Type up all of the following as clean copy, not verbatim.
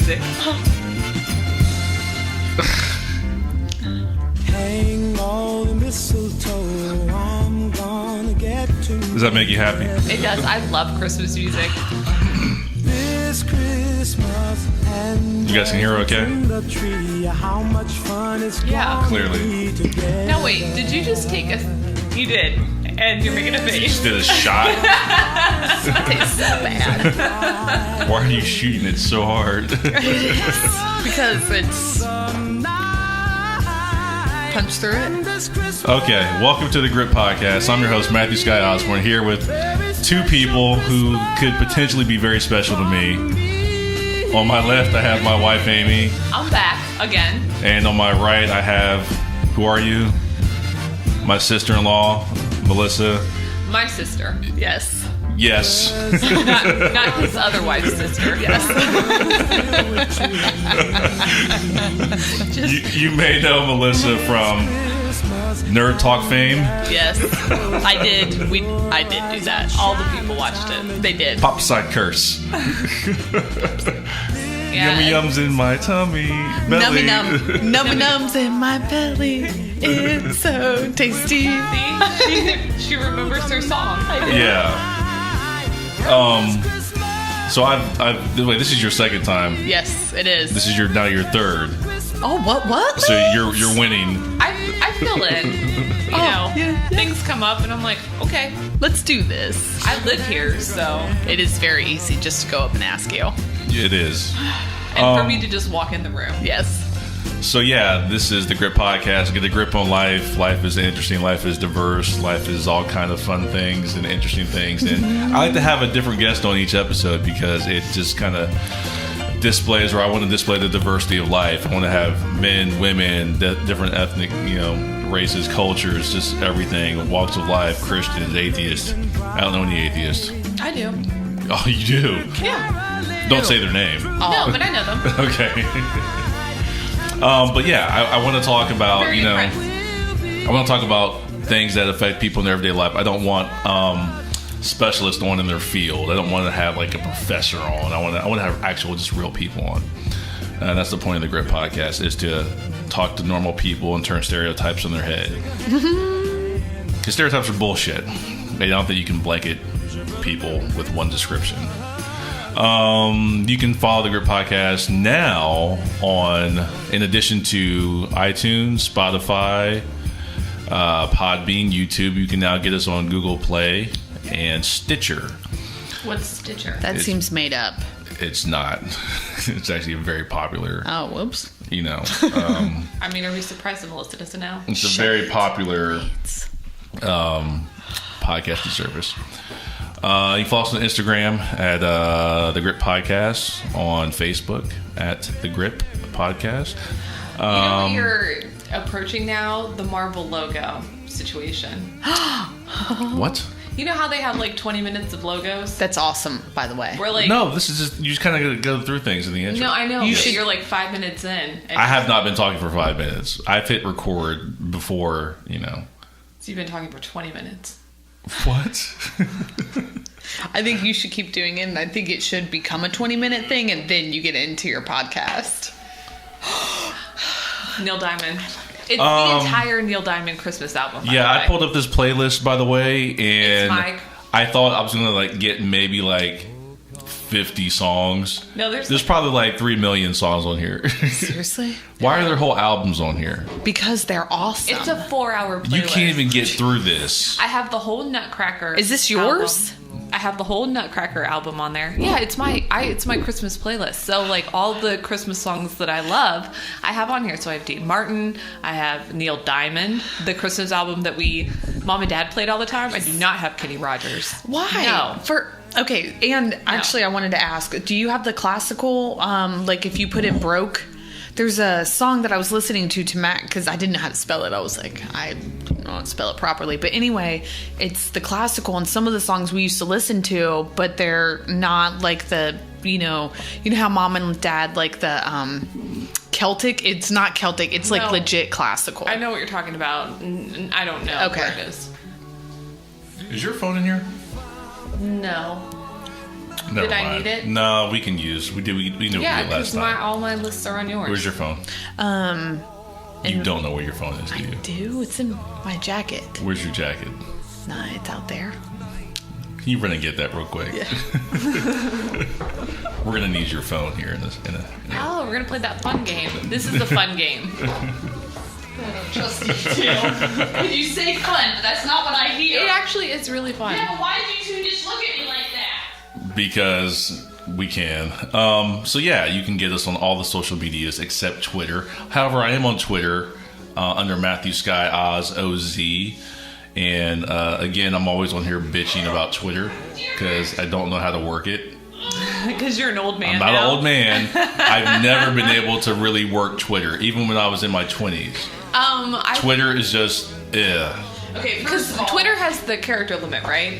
music. Hang all the mistletoe, I'm gonna get to. Does that make you happy? It does. I love Christmas music. This Christmas and You guys can hear okay? the tree, how much fun it's Yeah. gonna Clearly. be together. No, wait. Did you just take a... You did. And you're making a You face. just did a shot. That tastes so bad. Why are you shooting it so hard? Because it's... Punch through it. Okay, welcome to the Grip Podcast. I'm your host, Matthew Sky Osborne, here with two people who could potentially be very special to me. On my left, I have my wife, Amy. I'm back again. And on my right, I have, who are you? My sister-in-law, Melissa. My sister. Yes. Yes. Not his other wife's sister. Yes. You may know Melissa from Nerd Talk fame. Yes. I did. I did do that. All the people watched it. They did. Pop side curse. Yeah. Yummy yums in my tummy. Belly. Nummy nums in my belly. It's so tasty. See? She remembers her song. Yeah. So I've wait, this is your second time. Yes, it is. This is now your third. Oh, what? So you're winning. I fill in. You know, yeah. things come up and I'm like, okay, Let's do this. I live here, so. It is very easy just to go up and ask you. It is. And for me to just walk in the room. Yes. So yeah, this is the Grip Podcast. Get a grip on life. Life is interesting. Life is diverse. Life is all kind of fun things and interesting things. And I like to have a different guest on each episode because it just kind of displays, or I want to display the diversity of life. I want to have men, women, different ethnic, races, cultures, just everything, walks of life, Christians, atheists. I don't know any atheists. I do. Oh, you do? Yeah. Don't say their name. No, but I know them. Okay. But yeah, I want to talk about, Very I impressive. want to talk about things that affect people in their everyday life. I don't want specialists on in their field. I don't want to have like a professor on. I want to have actual, just real people on. And that's the point of the Grip Podcast, is to talk to normal people and turn stereotypes on their head. Because stereotypes are bullshit. I don't think you can blanket people with one description. You can follow the Grip Podcast now in addition to iTunes, Spotify, Podbean, YouTube. You can now get us on Google Play and Stitcher. What's Stitcher? That seems made up. It's not. It's actually very popular. Oh, whoops. I mean, are we surprised that Melissa doesn't know? It's a very popular podcasting service. You can follow us on Instagram at The Grip Podcast, on Facebook at The Grip Podcast. You know what you're approaching now? The Marvel logo situation. What? You know how they have like 20 minutes of logos? That's awesome, by the way. We're like... No, this is just, you just kind of go through things in the intro. No, I know. You but should- You're like 5 minutes in. And I have not been talking for 5 minutes. I've hit record before, So you've been talking for 20 minutes. What? I think you should keep doing it, and I think it should become a 20-minute thing, and then you get into your podcast. Neil Diamond. It's the entire Neil Diamond Christmas album. Yeah, I pulled up this playlist, by the way, and It's Mike. I thought I was going to get maybe 50 songs. No, there's probably 3 million songs on here. Seriously? Why are there whole albums on here? Because they're awesome. It's a 4-hour playlist. You can't even get through this. I have the whole Nutcracker. Is this yours? album. I have the whole Nutcracker album on there. Yeah, it's my Christmas playlist. So all the Christmas songs that I love, I have on here. So I have Dean Martin, I have Neil Diamond, the Christmas album that Mom and Dad played all the time. I do not have Kenny Rogers. Why? No. Okay, and actually I wanted to ask, do you have the classical, if you put in broke? There's a song that I was listening to Mac, because I didn't know how to spell it. I was like, I don't know how to spell it properly. But anyway, it's the classical, and some of the songs we used to listen to, but they're not like the, you know how Mom and Dad like the Celtic? It's not Celtic. It's No. legit classical. I know what you're talking about. I don't know where it is. Is your phone in here? No. Never Did I mind. need it? No, we can use. We knew we did last because time. all my lists are on yours. Where's your phone? You don't know where your phone is, do you? Do it's in my jacket. Where's your jacket? Nah, it's out there. Can you run and get that real quick? Yeah. We're gonna need your phone here in this. Oh, we're gonna play that fun game. This is the fun game. Trust me, too. You say fun, but that's not what I hear. It actually is really fun. Yeah, but why did you two just look at me like that? Because we can. So yeah, you can get us on all the social medias except Twitter. However, I am on Twitter under Matthew Sky Oz. And again, I'm always on here bitching about Twitter because I don't know how to work it. Because you're an old man. I'm not now. an old man. I've never been able to really work Twitter, even when I was in my 20s. Twitter is just, Okay, because Twitter has the character limit, right?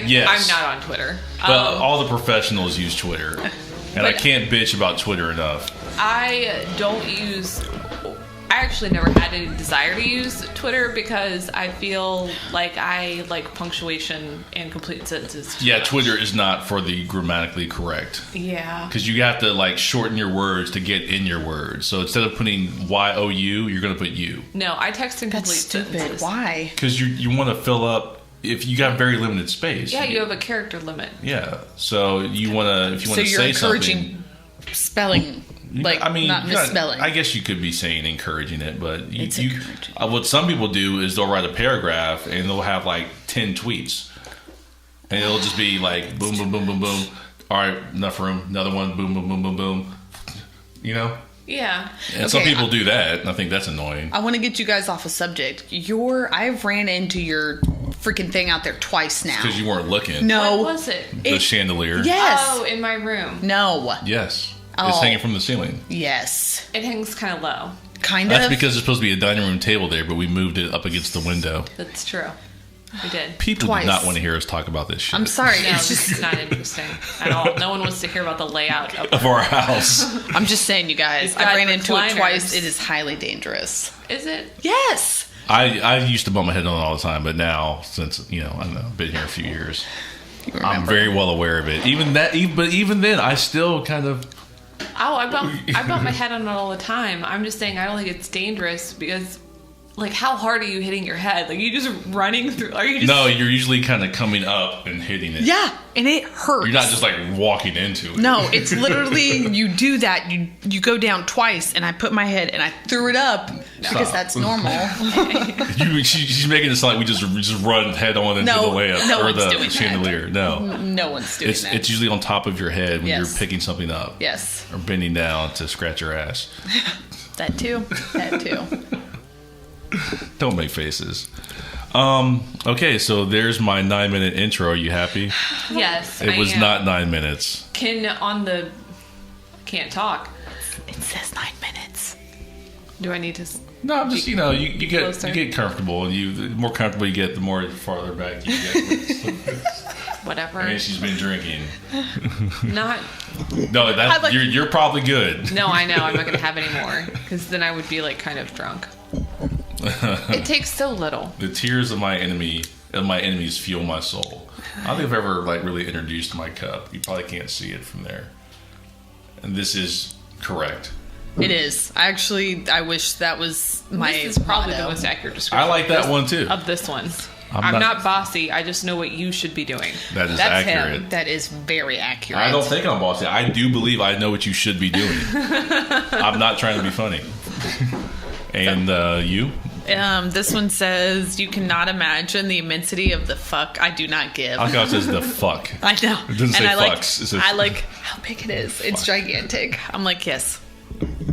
Yes. I'm not on Twitter. But all the professionals use Twitter. And I can't bitch about Twitter enough. I actually never had any desire to use Twitter because I feel like I like punctuation and complete sentences. Yeah, Twitter is not for the grammatically correct. Yeah. Because you have to like shorten your words to get in your words. So instead of putting Y-O-U, you're going to put U. No, I text in complete That's stupid. sentences. Why? Because you want to fill up, if you got very limited space. Yeah, you have a character limit. Yeah. So you want to, if you want to you're say encouraging something. spelling, like not misspelling. I guess you could be saying encouraging it, but It's encouraging. What some people do is they'll write a paragraph and they'll have like 10 tweets. And it'll just be like boom, boom, boom, boom, boom. All right, enough room. Another one, boom, boom, boom, boom, boom. You know? Yeah. And some people do that, and I think that's annoying. I want to get you guys off a subject. I've ran into your freaking thing out there twice now. Because you weren't looking. No. What was it? The chandelier. Yes. Oh, in my room. No. Yes. Oh. It's hanging from the ceiling. Yes. It hangs kind of low. Kind That's of. because there's supposed to be a dining room table there, but we moved it up against the window. That's true. We did. People Twice. do not want to hear us talk about this shit. I'm sorry. No, It's this just. is not interesting at all. No one wants to hear about the layout of Of our house. I'm just saying, you guys. It's I got ran into it recliners. twice. It is highly dangerous. Is it? Yes. I used to bump my head on it all the time, but now, since, I don't know, been here a few years, I'm very well aware of it. But even then, I still kind of... Oh, I bump my head on it all the time. I'm just saying I don't think it's dangerous because, like, how hard are you hitting your head? Like, you just running through? Are you just... No, you're usually kind of coming up and hitting it. Yeah, and it hurts. You're not just like walking into it. No, it's literally you do that. You go down twice, and I put my head and I threw it up because that's normal. She's making it sound like we just run head on into No, the layup no or one's the doing that. chandelier. No, No one's doing that. it's usually on top of your head when Yes. you're picking something up. Yes, Or bending down to scratch your ass. that too. That too. Don't make faces. Okay, so there's my 9-minute intro. Are you happy? Yes. It I was am. not 9 minutes. Can't talk. It says 9 minutes. Do I need to? No, I'm just you Closer. get comfortable, and the more comfortable you get, the more farther back you get. Whatever. And she's been drinking. Not. No, you're probably good. No, I know. I'm not going to have any more because then I would be like kind of drunk. It takes so little. The tears of my enemies fuel my soul. I don't think I've ever like really introduced my cup. You probably can't see it from there. And this is correct. It is. I wish that was my. This is probably motto. the most accurate description. I like that one too. Of this one. I'm I'm not- not bossy. I just know what you should be doing. That is That's accurate. him. That is very accurate. I don't think I'm bossy. I do believe I know what you should be doing. I'm not trying to be funny. And you? This one says, "You cannot imagine the immensity of the fuck I do not give." I thought it says the fuck. I know. It doesn't say I like, fucks. It says I like how big it is. It's gigantic. I'm like, yes,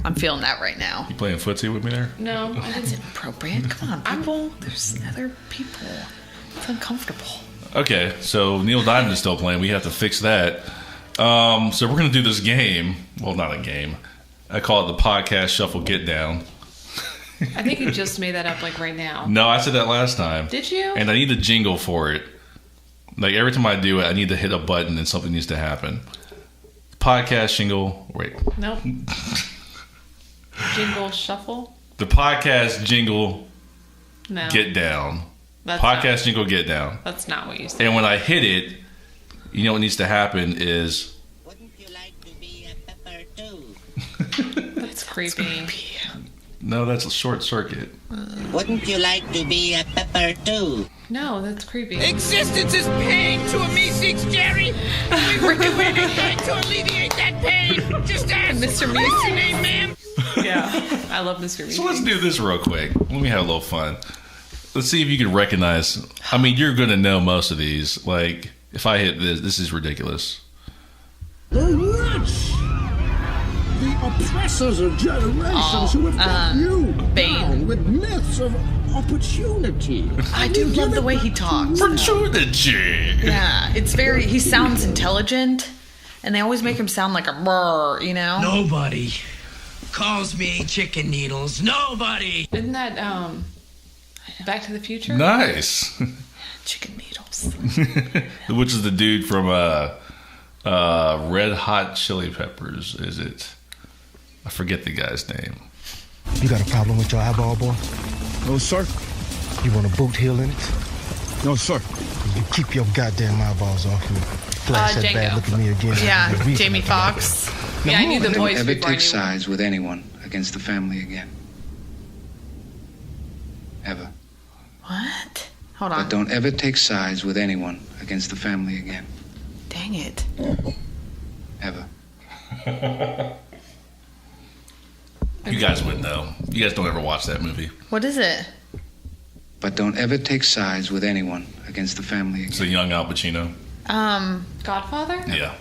I'm feeling that right now. You playing footsie with me there? No. That's inappropriate. Come on, people. There's other people. It's uncomfortable. Okay, so Neil Diamond is still playing. We have to fix that. So we're going to do this game. Well, not a game. I call it the Podcast Shuffle Get Down. I think you just made that up like right now. No, I said that last time. Did you? And I need a jingle for it. Like every time I do it, I need to hit a button and something needs to happen. Podcast jingle. Wait. Nope. Jingle shuffle? The podcast jingle No. get down. That's Podcast jingle get down. That's not what you said. And when I hit it, you know what needs to happen is... Wouldn't you like to be a pepper too? That's creepy. No, that's a Short Circuit. Wouldn't you like to be a pepper too? No, that's creepy. Existence is pain to a me seeks Jerry. We were doing anything to alleviate that pain. Just ask. Mr. What's Meese. your name, ma'am? Yeah, I love Mr. Meese. So let's do this real quick. Let me have a little fun. Let's see if you can recognize... I mean, you're going to know most of these. Like, if I hit this is ridiculous. The rich! The oppressors of generations who have got you bound with myths of opportunity. I do love the way he talks. Opportunity! Yeah, it's very... He sounds intelligent, and they always make him sound like a brr, you know? Nobody calls me chicken needles. Nobody. Isn't that Back to the Future? Nice. Chicken needles. Which is the dude from Red Hot Chili Peppers, is it? I forget the guy's name. You got a problem with your eyeball, boy? No, sir. You want a boot heel in it? No, sir. You keep your goddamn eyeballs off me. Flash that Django. bad look at me again. Yeah, Reason Jamie about it. Foxx. Yeah, I knew the voice Never before I take knew him. sides with anyone against the family again. Ever. What? Hold But on. don't ever take sides with anyone against the family again. Dang it. Ever. You guys would know. You guys don't ever watch that movie. What is it? But don't ever take sides with anyone against the family It's again. a young Al Pacino. Godfather? Yeah.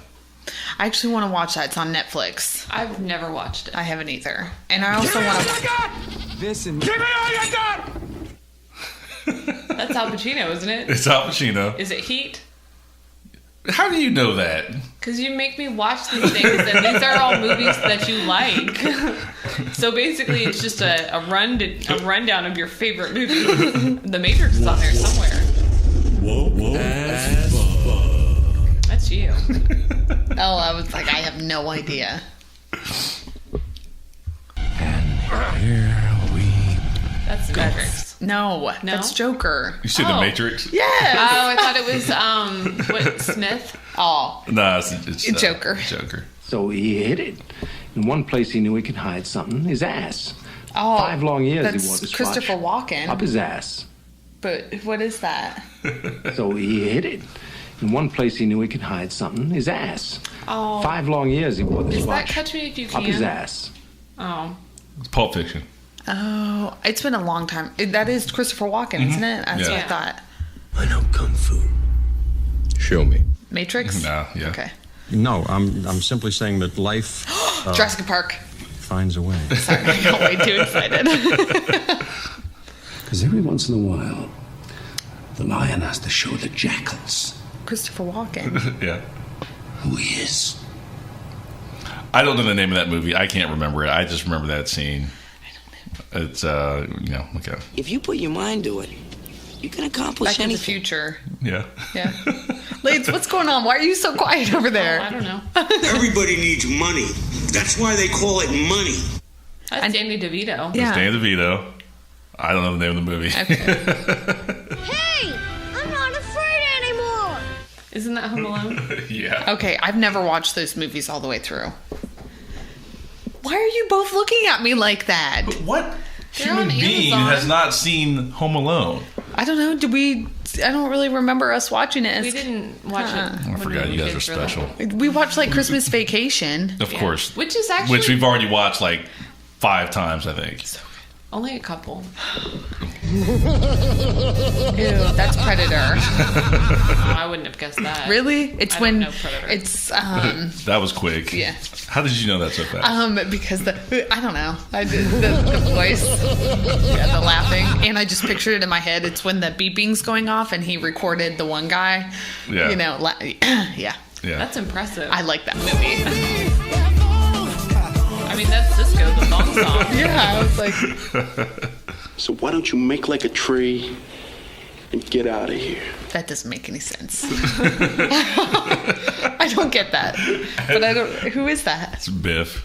I actually want to watch that. It's on Netflix. I've never watched it. I haven't either. And I also want to... Listen. Give me all you got. That's Al Pacino, isn't it? It's Al Pacino. Is it Heat? How do you know that? Because you make me watch these things, and these are all movies that you like. So basically, it's just a rundown of your favorite movie. The Matrix is on there somewhere. Whoa. That's you. Oh, I was like, I have no idea. That's the Matrix. No, that's Joker. You see The Matrix? Yes. Oh, I thought it was what, Smith? Oh, No, it's Joker. Joker. So he hid it. In one place he knew he could hide something, his ass. oh, 5 long years he that's wore this Christopher watch. Walken. Up his ass. But what is that? So he hid it. In one place he knew he could hide something, his ass. Oh, 5 long years he wore this is that watch. Catch Me If You Up his Can? ass. Oh, It's Pulp Fiction. Oh, it's been a long time. That is Christopher Walken, isn't it? That's what I Yeah. thought. I know Kung Fu. Show me. Matrix? No, yeah. Okay. No, I'm simply saying that life Jurassic Park. finds a way. Sorry, I got way too excited. Because every once in a while, the lion has to show the jackals Christopher Walken. Yeah. who he is. I don't know the name of that movie. I can't remember it. I just remember that scene. It's, okay. If you put your mind to it, you can accomplish Back to the anything. Future. Yeah. Yeah. Lance, what's going on? Why are you so quiet over there? I don't know. Everybody needs money. That's why they call it money. That's Danny DeVito. Yeah. Danny DeVito. I don't know the name of the movie. Okay. Hey, I'm not afraid anymore. Isn't that Home Alone? Yeah. Okay, I've never watched those movies all the way through. Why are you both looking at me like that? What They're human on being Amazon. has not seen Home Alone? I don't know. I don't really remember us watching it. We didn't watch it. I when forgot we you were guys are kids, really. special. We watched like Christmas Vacation. Of course. Which is actually Which we've already watched like 5 times, I think. only a couple. Ew, that's Predator. Oh, I wouldn't have guessed that. Really? It's I when don't know Predator. it's That was quick. Yeah. How did you know that so fast? because I don't know. I did the voice, yeah, the laughing, and I just pictured it in my head. It's when the beeping's going off, and he recorded the one guy. Yeah. You know, yeah. Yeah. That's impressive. I like that movie. I mean, that's Cisco, the thong song. Yeah, I was like, So why don't you make like a tree and get out of here? that doesn't make any sense. I don't get that. But I don't. Who is that? It's Biff.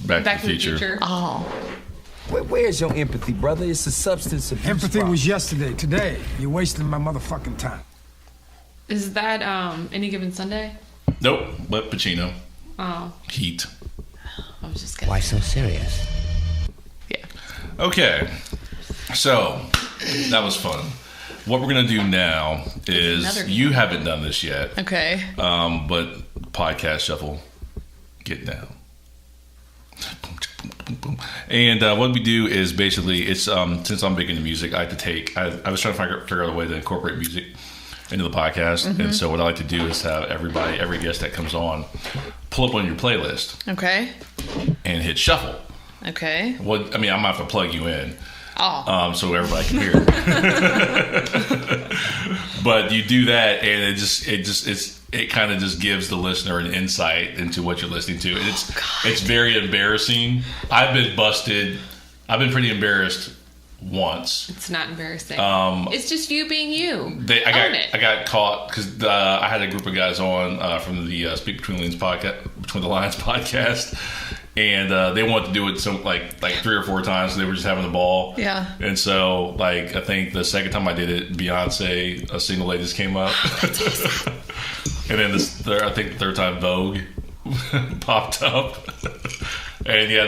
Back to the Future. Oh. Where's your empathy, brother? It's a substance abuse Empathy was yesterday. Today, you're wasting my motherfucking time. Is that Any Given Sunday? Nope, but Pacino. Oh. Heat. I was just kidding. Why so serious? Yeah. Okay. So, that was fun. What we're going to do now is, you haven't done this yet. Okay. But podcast shuffle, get down. And what we do is basically, it's since I'm big into music, I was trying to figure out a way to incorporate music into the podcast. Mm-hmm. And so what I like to do is have every guest that comes on, pull up on your playlist. Okay. And hit shuffle. Okay. Well, I mean, I'm going to have to plug you in. Oh. So everybody can hear it. But you do that, and it kind of just gives the listener an insight into what you're listening to. And it's very embarrassing. I've been busted. I've been pretty embarrassed once. It's not embarrassing. It's just you being you. I got caught because I had a group of guys on from the Speak Between the Lines podcast. And they wanted to do it like 3 or 4 times. So they were just having a ball. Yeah. And so, I think the second time I did it, Beyonce, A Single Ladies came up. That's awesome. And then I think the third time, Vogue popped up. And yeah,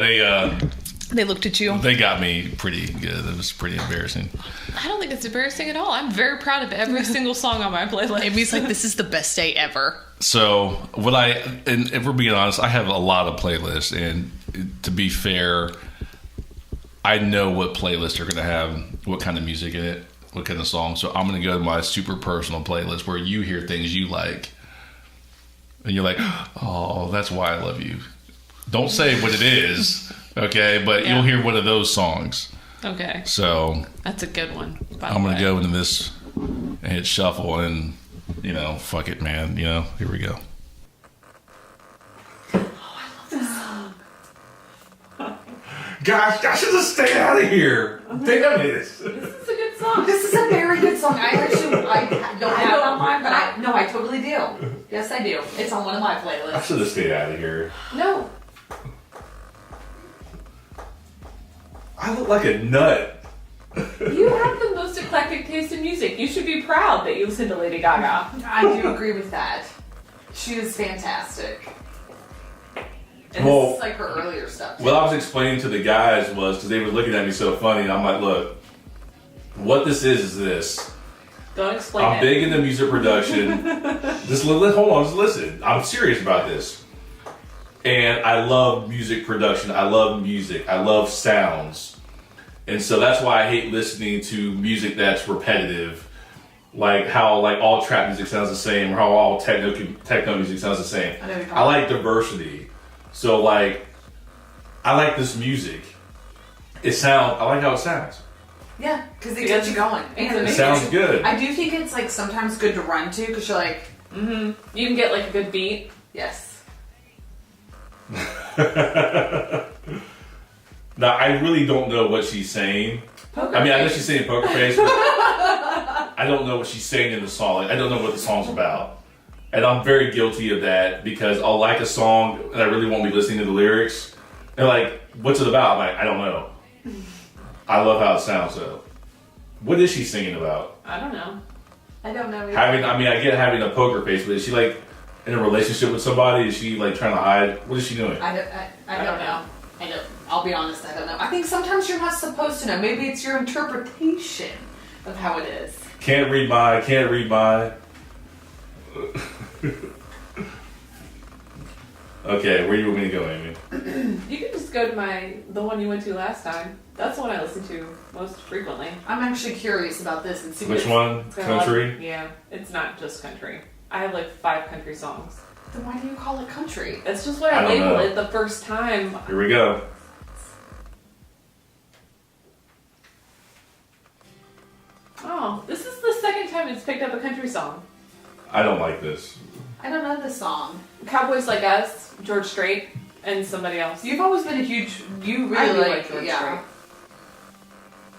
they looked at you. They got me pretty good. It was pretty embarrassing. I don't think it's embarrassing at all. I'm very proud of every single song on my playlist. Amy's like, this is the best day ever. So and if we're being honest, I have a lot of playlists, and to be fair, I know what playlists are going to have what kind of music in it, what kind of song. So I'm going to go to my super personal playlist where you hear things you like, and you're like, oh, that's why I love you. Don't say what it is, okay? But you'll hear one of those songs. Okay. So that's a good one. I'm going to go into this and hit shuffle, and fuck it, man. Here we go. Gosh, I should have stayed out of here. Damn it. This is a good song. This is a very good song. I don't have it on mine, but I totally do. Yes, I do. It's on one of my playlists. I should have stayed out of here. No. I look like a nut. You have the most eclectic taste in music. You should be proud that you listen to Lady Gaga. I do agree with that. She is fantastic. And this is like her earlier stuff too. What I was explaining to the guys was, because they were looking at me so funny, and I'm like, look, what this is this. Don't explain I'm big into music production. Hold on, just listen. I'm serious about this. And I love music production. I love music. I love sounds. And so that's why I hate listening to music that's repetitive. Like how all trap music sounds the same, or how all techno music sounds the same. I like diversity. So I like this music. I like how it sounds. Yeah, because it gets you going. And it sounds good. I do think it's sometimes good to run to, because you're like, you can get a good beat. Yes. Now, I really don't know what she's saying. I know she's saying Pokerface, but I don't know what she's saying in the song. I don't know what the song's about. And I'm very guilty of that, because I'll like a song and I really won't be listening to the lyrics. And what's it about? I'm like, I don't know. I love how it sounds, though. What is she singing about? I don't know. I don't know. I get having a poker face, but is she in a relationship with somebody? Is she trying to hide? What is she doing? I don't know. I'll be honest, I don't know. I think sometimes you're not supposed to know. Maybe it's your interpretation of how it is. Can't read my. Okay, where do you want me to go, Amy? You can just go to the one you went to last time. That's the one I listen to most frequently. I'm actually curious about this and see which one? Country? Yeah, it's not just country. I have 5 country songs. Then why do you call it country? That's just what I labeled it the first time. Here we go. Oh, this is the second time it's picked up a country song. I don't like this. I don't know this song. Cowboys Like Us, George Strait, and somebody else. You've always been you really like George Strait.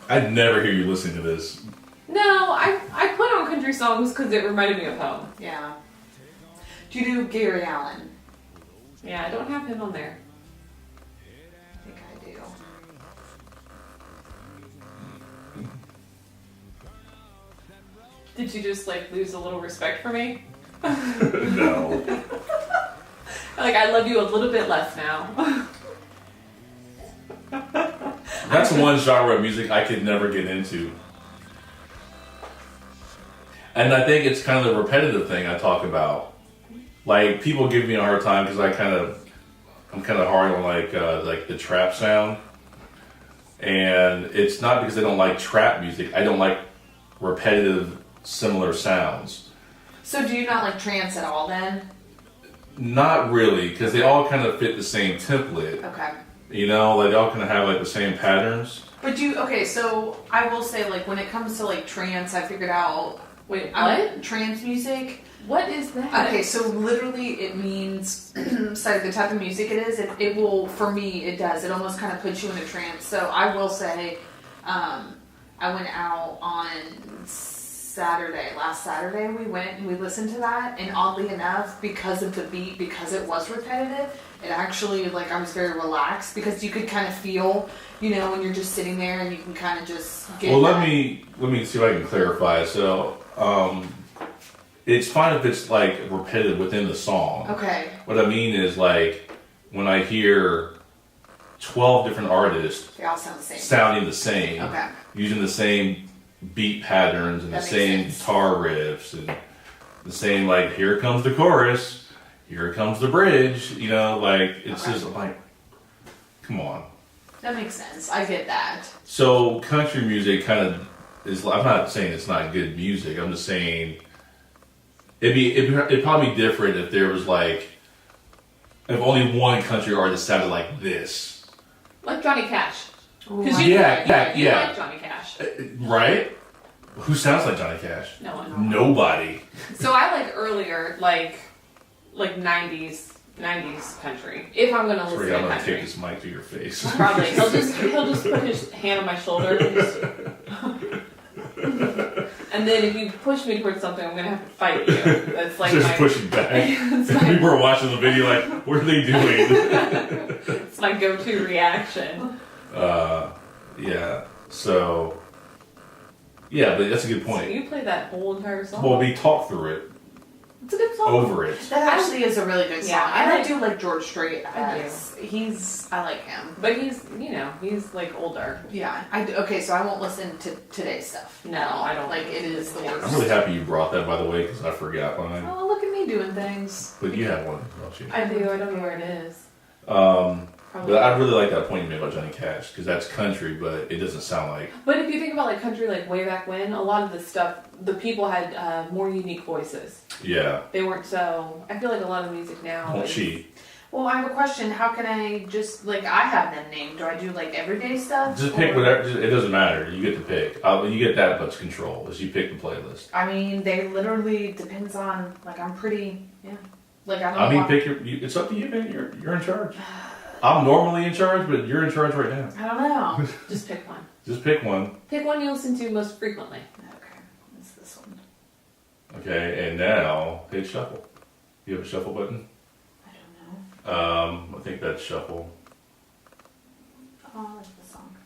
I'd never hear you listening to this. No, I put on country songs because it reminded me of home. Yeah. Do you do Gary Allen? Yeah, I don't have him on there. I think I do. Did you just like lose a little respect for me? No. Like I love you a little bit less now. That's one genre of music I could never get into. And I think it's kind of the repetitive thing I talk about. Like, people give me a hard time because I'm kind of hard on like the trap sound. And it's not because I don't like trap music. I don't like repetitive, similar sounds. So do you not like trance at all then? Not really, because they all kind of fit the same template. Okay. You know, like they all kind of have like the same patterns. But so I will say, like, when it comes to like trance, I figured out. Wait, what? Trance music. What is that? Okay, so literally it means, so the type of music it is, it will, for me, it does. It almost kind of puts you in a trance. So I will say, I went out on last Saturday we went and we listened to that, and oddly enough, because of the beat, because it was repetitive, it actually, like, I was very relaxed because you could kind of feel, you know, when you're just sitting there and you can kind of just get. Well, let me see if I can clarify. So, it's fine if it's like repetitive within the song. Okay. What I mean is, like, when I hear 12 different artists, they all sound the same. Sounding the same. Okay. Using the same beat patterns and the same guitar riffs and the same, like, here comes the chorus, here comes the bridge, you know, like, it's just like, come on. That makes sense. I get that. So country music kind of is, I'm not saying it's not good music, I'm just saying it'd probably be different if there was like, if only one country artist sounded like this. Like Johnny Cash. Because you like Johnny Cash. Right? Who sounds like Johnny Cash? No one. Nobody. So I like earlier, like 90s country. If I'm gonna listen to I'm gonna country. take this mic to your face. Probably. He'll just put his hand on my shoulder. And then if you push me towards something, I'm gonna have to fight you. That's like just pushing back. People are watching the video like, what are they doing? It's my go-to reaction. Yeah. So, yeah, but that's a good point. So you play that whole entire song? Well, we talked through it. It's a good song. Over it. That actually is a really good song. Yeah, and I do like George Strait. I like him. But he's like older. Yeah. Okay, so I won't listen to today's stuff. No, I don't. Like, it is the worst. I'm really happy you brought that, by the way, because I forgot mine. Oh, look at me doing things. But you have one, don't you? I do. I don't know where it is. But I really like that point you made about Johnny Cash, because that's country, but it doesn't sound like. But if you think about like country, like way back when, a lot of the stuff, the people had more unique voices. Yeah. They weren't so. I feel like a lot of music now. Won't she? Well, I have a question. How can I just, like, I have them named. Do I do, like, everyday stuff? Just pick whatever. It doesn't matter. You get to pick. You get that much control as you pick the playlist. I mean, they literally depends on, like, I'm pretty, yeah. Like, I don't know. Pick it's up to you, man. You're in charge. I'm normally in charge, but you're in charge right now. I don't know. Just pick one. Just pick one. Pick one you listen to most frequently. Okay. It's this one. Okay, and now hit shuffle. You have a shuffle button? I don't know. I think that's shuffle. Oh, I like the song.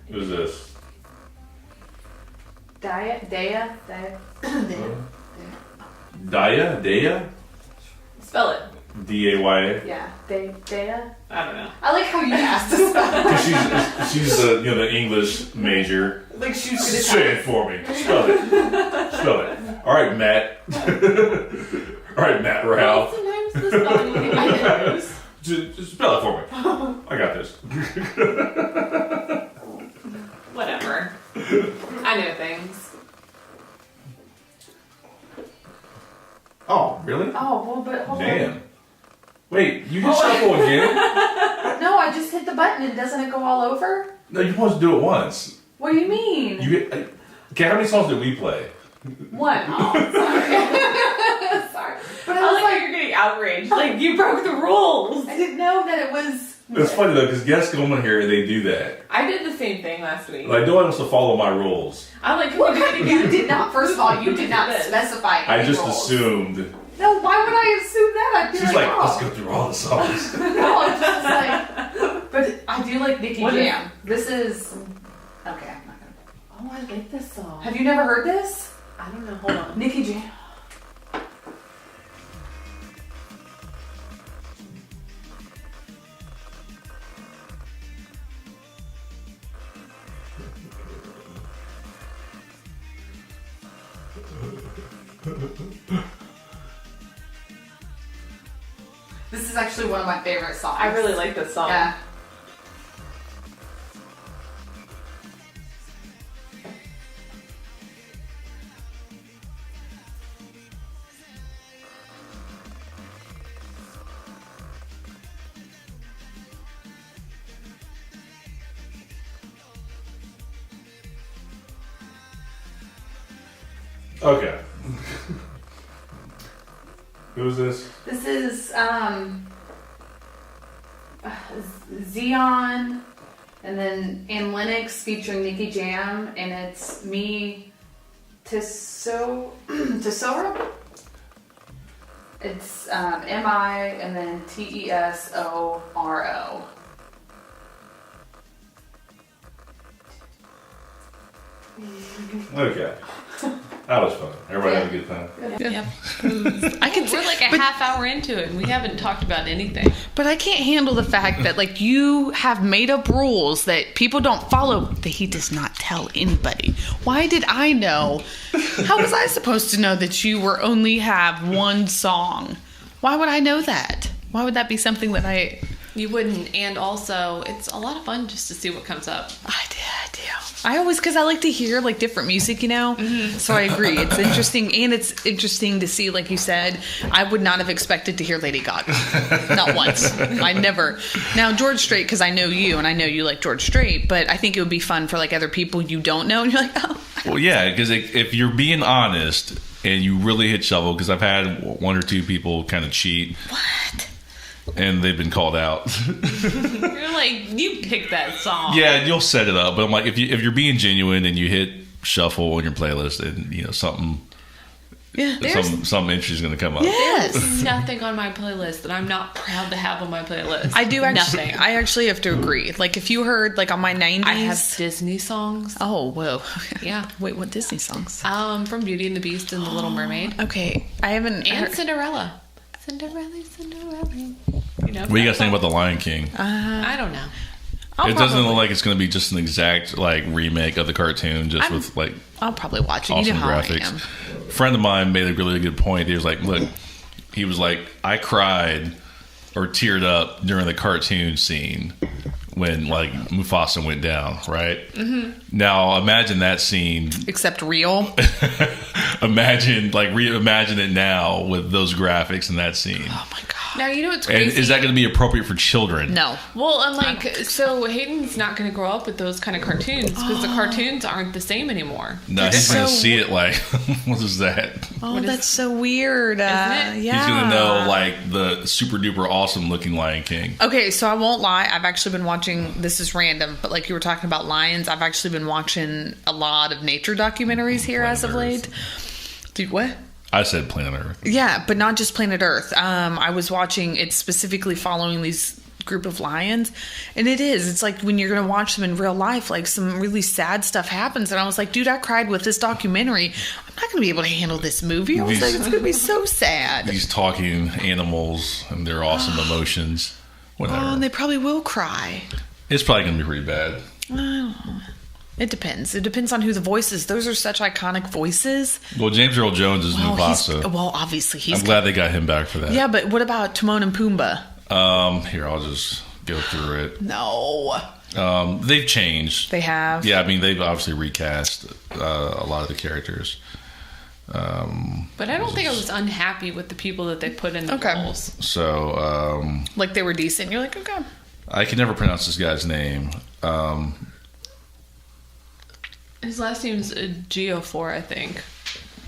Who's this? Daya? Daya? Spell it. D-A-Y-A? Yeah. Daya? I don't know. I like how you asked to spell it. She's the English major. Like she was gonna say it for me. Spell it. All right, Matt. All right, Matt Ralph. Sometimes the spelling just spell it for me. I got this. Whatever. I know things. Oh, really? Oh, well, but hold Damn. on. Wait, you can shuffle again? No, I just hit the button and doesn't it go all over? No, you're supposed to do it once. What do you mean? Okay, how many songs did we play? One. Oh, sorry. Sorry. But I like you're getting outraged. Like, you broke the rules. I didn't know that it was... It's funny, though, because guests come in here and they do that. I did the same thing last week. Like, no one wants to follow my rules. I'm like, you did not, first of all, you did not specify any I just rules. assumed. No, why would I assume that? I'd be She's like, like, let's go through all the songs. No, I'm just like, but I do you like Nicky What Jam, this is... Okay, I'm not gonna... Oh, I like this song. Have you never heard this? I don't know. Hold on. Nicky Jam. This is actually one of my favorite songs. I really like this song. Yeah. Okay. Who's this? This is Xeon and Lennox featuring Nicky Jam, and it's me, Tesoro. It's M-I and then Tesoro. Okay. That was fun. Everybody had a good time. Yep. We're like a half hour into it and we haven't talked about anything. But I can't handle the fact that like you have made up rules that people don't follow that he does not tell anybody. Why did I know? How was I supposed to know that you were only have one song? Why would I know that? Why would that be something that You wouldn't, and also it's a lot of fun just to see what comes up. I do. I always, because I like to hear like different music, you know. Mm-hmm. So I agree. It's interesting, and it's interesting to see, like you said. I would not have expected to hear Lady Gaga, not once. I never. Now George Strait, because I know you, and I know you like George Strait, but I think it would be fun for like other people you don't know, and you're like, oh. Well, yeah, because if you're being honest and you really hit shovel, because I've had one or two people kind of cheat. What? And they've been called out. You're like, you picked that song. Yeah, you'll set it up. But I'm like, if you're being genuine and you hit shuffle on your playlist, and you know something interesting is going to come up. Yes. There's nothing on my playlist that I'm not proud to have on my playlist. I do actually. Nothing. I actually have to agree. Like if you heard like on my 90s, I have Disney songs. Oh, whoa. Yeah. Wait, what Disney songs? From Beauty and the Beast and The Little Mermaid. Okay, I haven't. And Cinderella. Cinderella. You know, What do you guys think about The Lion King? I don't know. It doesn't look like it's going to be just an exact like remake of the cartoon, with like I'll probably watch it. Awesome you know how graphics. I am. A friend of mine made a really good point. He was like, "Look," he was like, "I cried or teared up during the cartoon scene when like Mufasa went down, right? Mm-hmm. Now imagine that scene, except real. Imagine it now with those graphics in that scene. Oh my god! Now you know what's crazy. And is that going to be appropriate for children? No. Well, and like, so Hayden's not going to grow up with those kind of cartoons because the cartoons aren't the same anymore. No, he's going to see it like, what is that? Oh, that's so weird. Yeah. He's going to know like the super duper awesome looking Lion King. Okay, so I won't lie. I've actually been watching, this is random, but like you were talking about lions, I've actually been watching a lot of nature documentaries here as of late. Dude, what? I said Planet Earth. Yeah, but not just Planet Earth. I was watching, it's specifically following these group of lions, and it's like when you're going to watch them in real life, like some really sad stuff happens, and I was like, dude, I cried with this documentary. I'm not going to be able to handle this movie. I was like, it's going to be so sad. These talking animals and their awesome emotions. Whatever. Oh, and they probably will cry. It's probably going to be pretty bad. I don't know. It depends. It depends on who the voice is. Those are such iconic voices. Well, James Earl Jones is Mufasa. Obviously he's... I'm glad they got him back for that. Yeah, but what about Timon and Pumbaa? Here, I'll just go through it. No. They've changed. They have? Yeah, I mean, they've obviously recast a lot of the characters. But I don't think I was unhappy with the people that they put in the roles. So... like they were decent. You're like, okay. I can never pronounce this guy's name. His last name's Geofor, I think.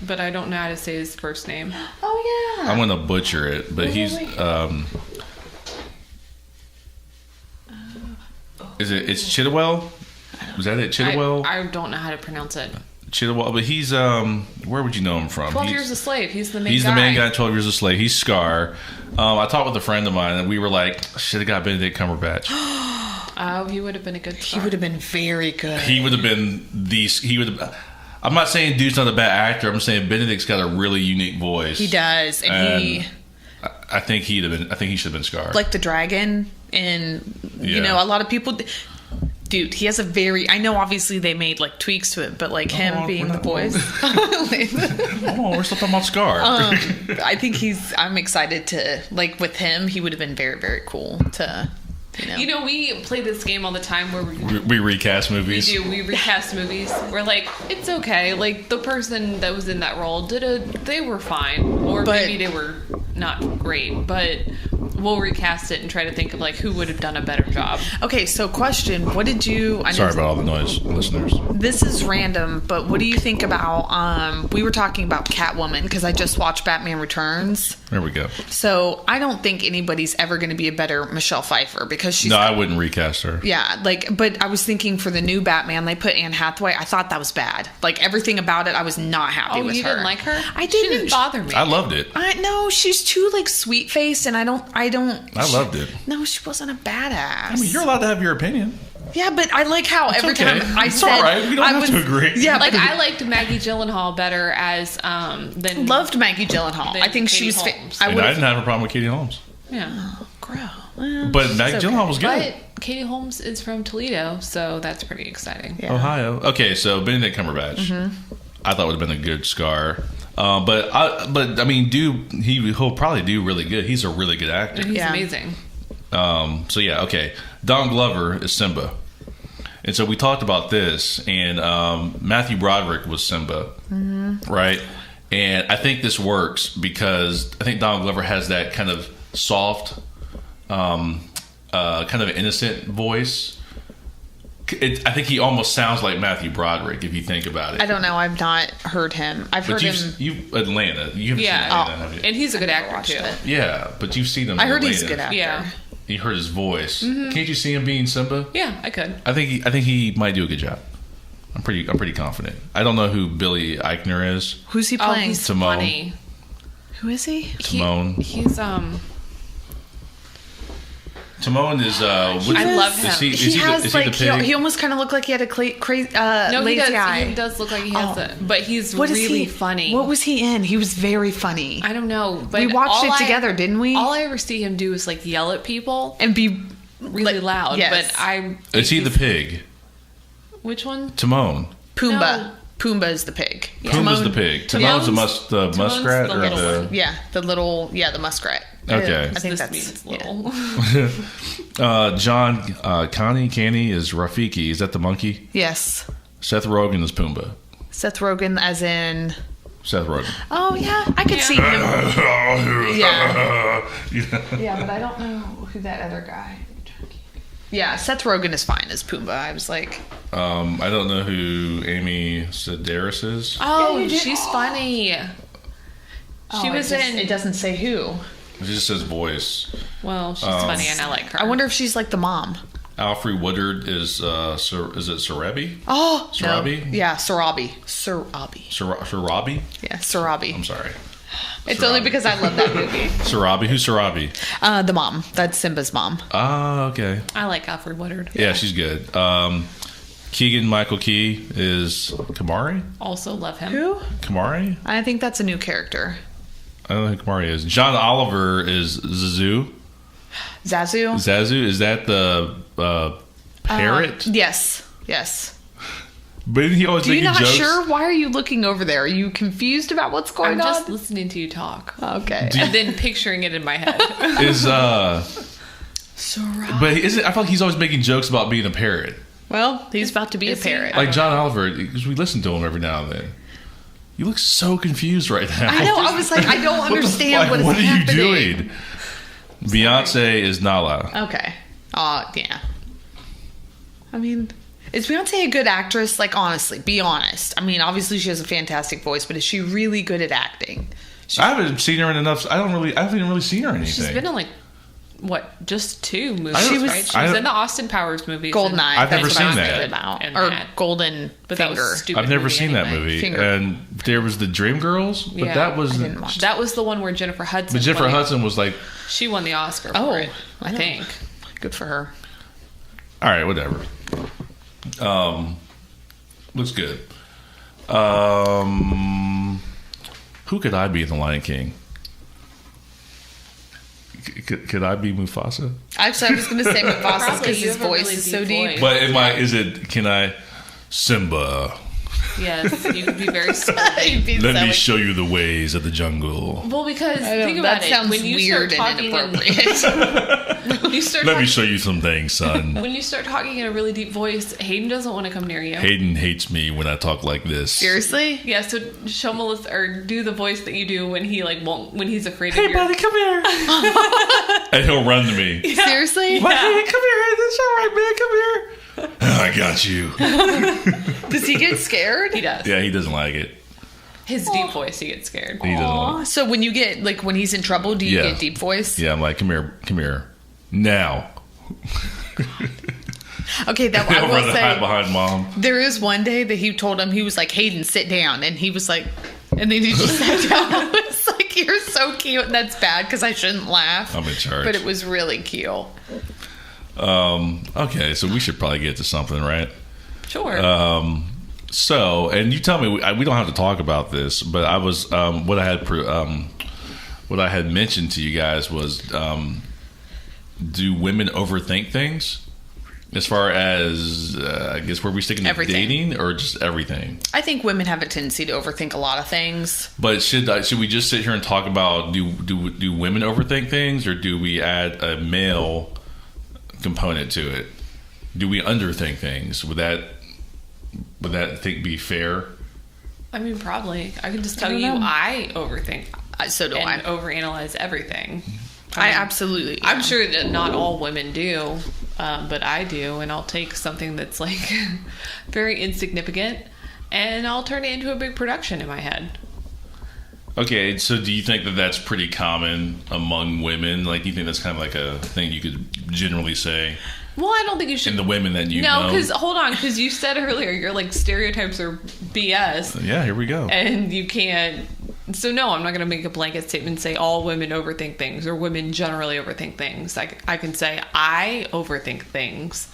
But I don't know how to say his first name. Oh, yeah. I'm going to butcher it, but he's... It's Chidwell? Was that it? Chidwell? I don't know how to pronounce it. Chidwell, but he's... where would you know him from? 12 Years a Slave. He's the main guy. He's the main guy in 12 Years a Slave. He's Scar. I talked with a friend of mine, and we were like, should have got Benedict Cumberbatch. Oh, he would have been a good star. He would have been very good. He would have been I'm not saying dude's not a bad actor. I'm saying Benedict's got a really unique voice. He does, and I think he should have been Scar. Like the dragon, and you know, a lot of people. Dude, he has a very. I know, obviously, they made like tweaks to it, but like him being the voice. Oh, we're still talking about Scar. I think I'm excited to like with him. He would have been very, very cool to. You know, we play this game all the time where we recast movies. We recast movies. We're like, it's okay. Like the person that was in that role they were fine, or maybe they were not great, but we'll recast it and try to think of like who would have done a better job. Okay, so question: what did you? Sorry about all the noise, listeners. This is random, but what do you think about? We were talking about Catwoman because I just watched Batman Returns. There we go. So I don't think anybody's ever going to be a better Michelle Pfeiffer because she's. No, I wouldn't recast her. Yeah, but I was thinking for the new Batman, they put Anne Hathaway. I thought that was bad. Like everything about it, I was not happy with her. Oh, you didn't like her? I didn't. She didn't bother me. I loved it. No, she's too like sweet faced, and I loved it. No, she wasn't a badass. I mean, you're allowed to have your opinion. Yeah, but I like how every time I it's said, all right. We don't have to agree. Yeah, like I liked Maggie Gyllenhaal better as than loved Maggie Gyllenhaal. I think she's. I didn't have a problem with Katie Holmes. Yeah, oh, gross. Well, but Maggie Gyllenhaal was good. But Katie Holmes is from Toledo, so that's pretty exciting. Yeah. Ohio. Okay, so Benedict Cumberbatch, I thought would have been a good Scar. But I mean, he'll probably do really good. He's a really good actor. He's amazing. So yeah, okay. Don Glover is Simba, and so we talked about this, and Matthew Broderick was Simba, right? And I think this works because I think Don Glover has that kind of soft, kind of innocent voice. I think he almost sounds like Matthew Broderick if you think about it. I don't know. I've not heard him. I've heard him. Atlanta. You haven't seen Atlanta, have you? And he's a good actor too. Yeah, but you've seen him. I heard he's a good actor. Yeah. You heard his voice. Can't you see him being Simba? Yeah, I could. I think he might do a good job. I'm pretty confident. I don't know who Billy Eichner is. Who's he playing? He's Timon. funny. Who is he? Timon. He's Timon is. I love him. Is he the pig? He almost kind of looked like he had a crazy no, lazy he does. eye. He does look like he has it, but he's really funny. What was he in? He was very funny. I don't know, but we watched it together, didn't we? All I ever see him do is like yell at people and be really loud. Yes. But is he the pig? Which one? Timon. Pumbaa. No. Pumbaa is the pig. Yeah. Pumbaa's the pig. Timon's the muskrat, or the the muskrat. Okay, I think that's little. John Canny is Rafiki. Is that the monkey? Yes. Seth Rogen is Pumbaa. Seth Rogen, as in. Seth Rogen. Oh yeah, I could see him. Yeah, but I don't know who that other guy. Yeah, Seth Rogen is fine as Pumbaa. I was like, I don't know who Amy Sedaris is. Oh, yeah, she's funny. She was in. It doesn't say who. It just says voice. Well, she's funny, and I like her. I wonder if she's like the mom. Alfre Woodard is it Sarabi? Oh, Sarabi? No. Yeah, Sarabi. Sarabi? Yeah, Sarabi. I'm sorry. It's only because I love that movie. Sarabi? Who's Sarabi? The mom. That's Simba's mom. Oh, okay. I like Alfre Woodard. Yeah, she's good. Keegan Michael Key is Kamari? Also love him. Who? Kamari? I think that's a new character. I don't know who Kamari is. John Oliver is Zazu. Zazu? Is that the parrot? Yes. But he always making jokes. You're not sure? Why are you looking over there? Are you confused about what's going on? I'm just listening to you talk. Okay. And then picturing it in my head. But I feel like he's always making jokes about being a parrot. Well, he's about to be a parrot. Like John Oliver, because we listen to him every now and then. You look so confused right now. I know. I was like, I don't understand what is happening. What are you doing? Beyonce is Nala. Okay. Yeah. I mean, is Beyonce a good actress? Like, honestly, be honest. I mean, obviously she has a fantastic voice, but is she really good at acting? I haven't seen her in enough. I haven't really seen her in anything. She's been in just 2 movies, right? She was in the Austin Powers movie. Goldeneye. I've never seen that. Or Golden Finger. I've never seen that movie. And there was the Dreamgirls, but that was the one where Jennifer Hudson. But Jennifer Hudson was like, she won the Oscar for it. I think. Good for her. All right, whatever. Looks good. Who could I be in The Lion King? Could I be Mufasa? Actually, I was going to say Mufasa because his voice is so deep. But can I Simba? Yes, you could be very smart. Let me show you the ways of the jungle. Well, because think about it. Sounds when you weird start and talking inappropriate. Let me show you some things, son. When you start talking in a really deep voice, Hayden doesn't want to come near you. Hayden hates me when I talk like this. Seriously? Yeah. So show Melissa or do the voice that you do when he when he's afraid of Hey, buddy, come here. And he'll run to me. Yeah. Seriously? Yeah. Hey, come here. That's all right, man. Come here. I got you. Does he get scared? He does. Yeah, he doesn't like it. His deep voice, he gets scared. He doesn't like it. So when you get when he's in trouble, do you get deep voice? Yeah, I'm like, come here, now. Okay, that He'll I will run and say. hide behind mom. There is one day that he told him, he was like, Hayden, sit down, and he was like, and then he just sat down. I was like, you're so cute. And that's bad because I shouldn't laugh. I'm in charge. But it was really cute. Okay, so we should probably get to something, right? Sure. So, and you tell me, we don't have to talk about this, but I was what I had mentioned to you guys was, do women overthink things? As far as I guess, were we sticking to dating or just everything? I think women have a tendency to overthink a lot of things. But should we just sit here and talk about do women overthink things, or do we add a male component to it? Do we underthink things? Would that be fair? I mean, probably. I can just tell don't you, know. I overthink. So do I. Overanalyze everything. I absolutely. I'm sure that not all women do, but I do, and I'll take something that's like very insignificant, and I'll turn it into a big production in my head. Okay, so do you think that that's pretty common among women? Like, do you think that's kind of like a thing you could generally say? Well, I don't think you should. In the women that you know. No, because hold on, because you said earlier you're like stereotypes are BS. Yeah, here we go. And you can't. So no, I'm not going to make a blanket statement and say all women overthink things or women generally overthink things. I can say I overthink things,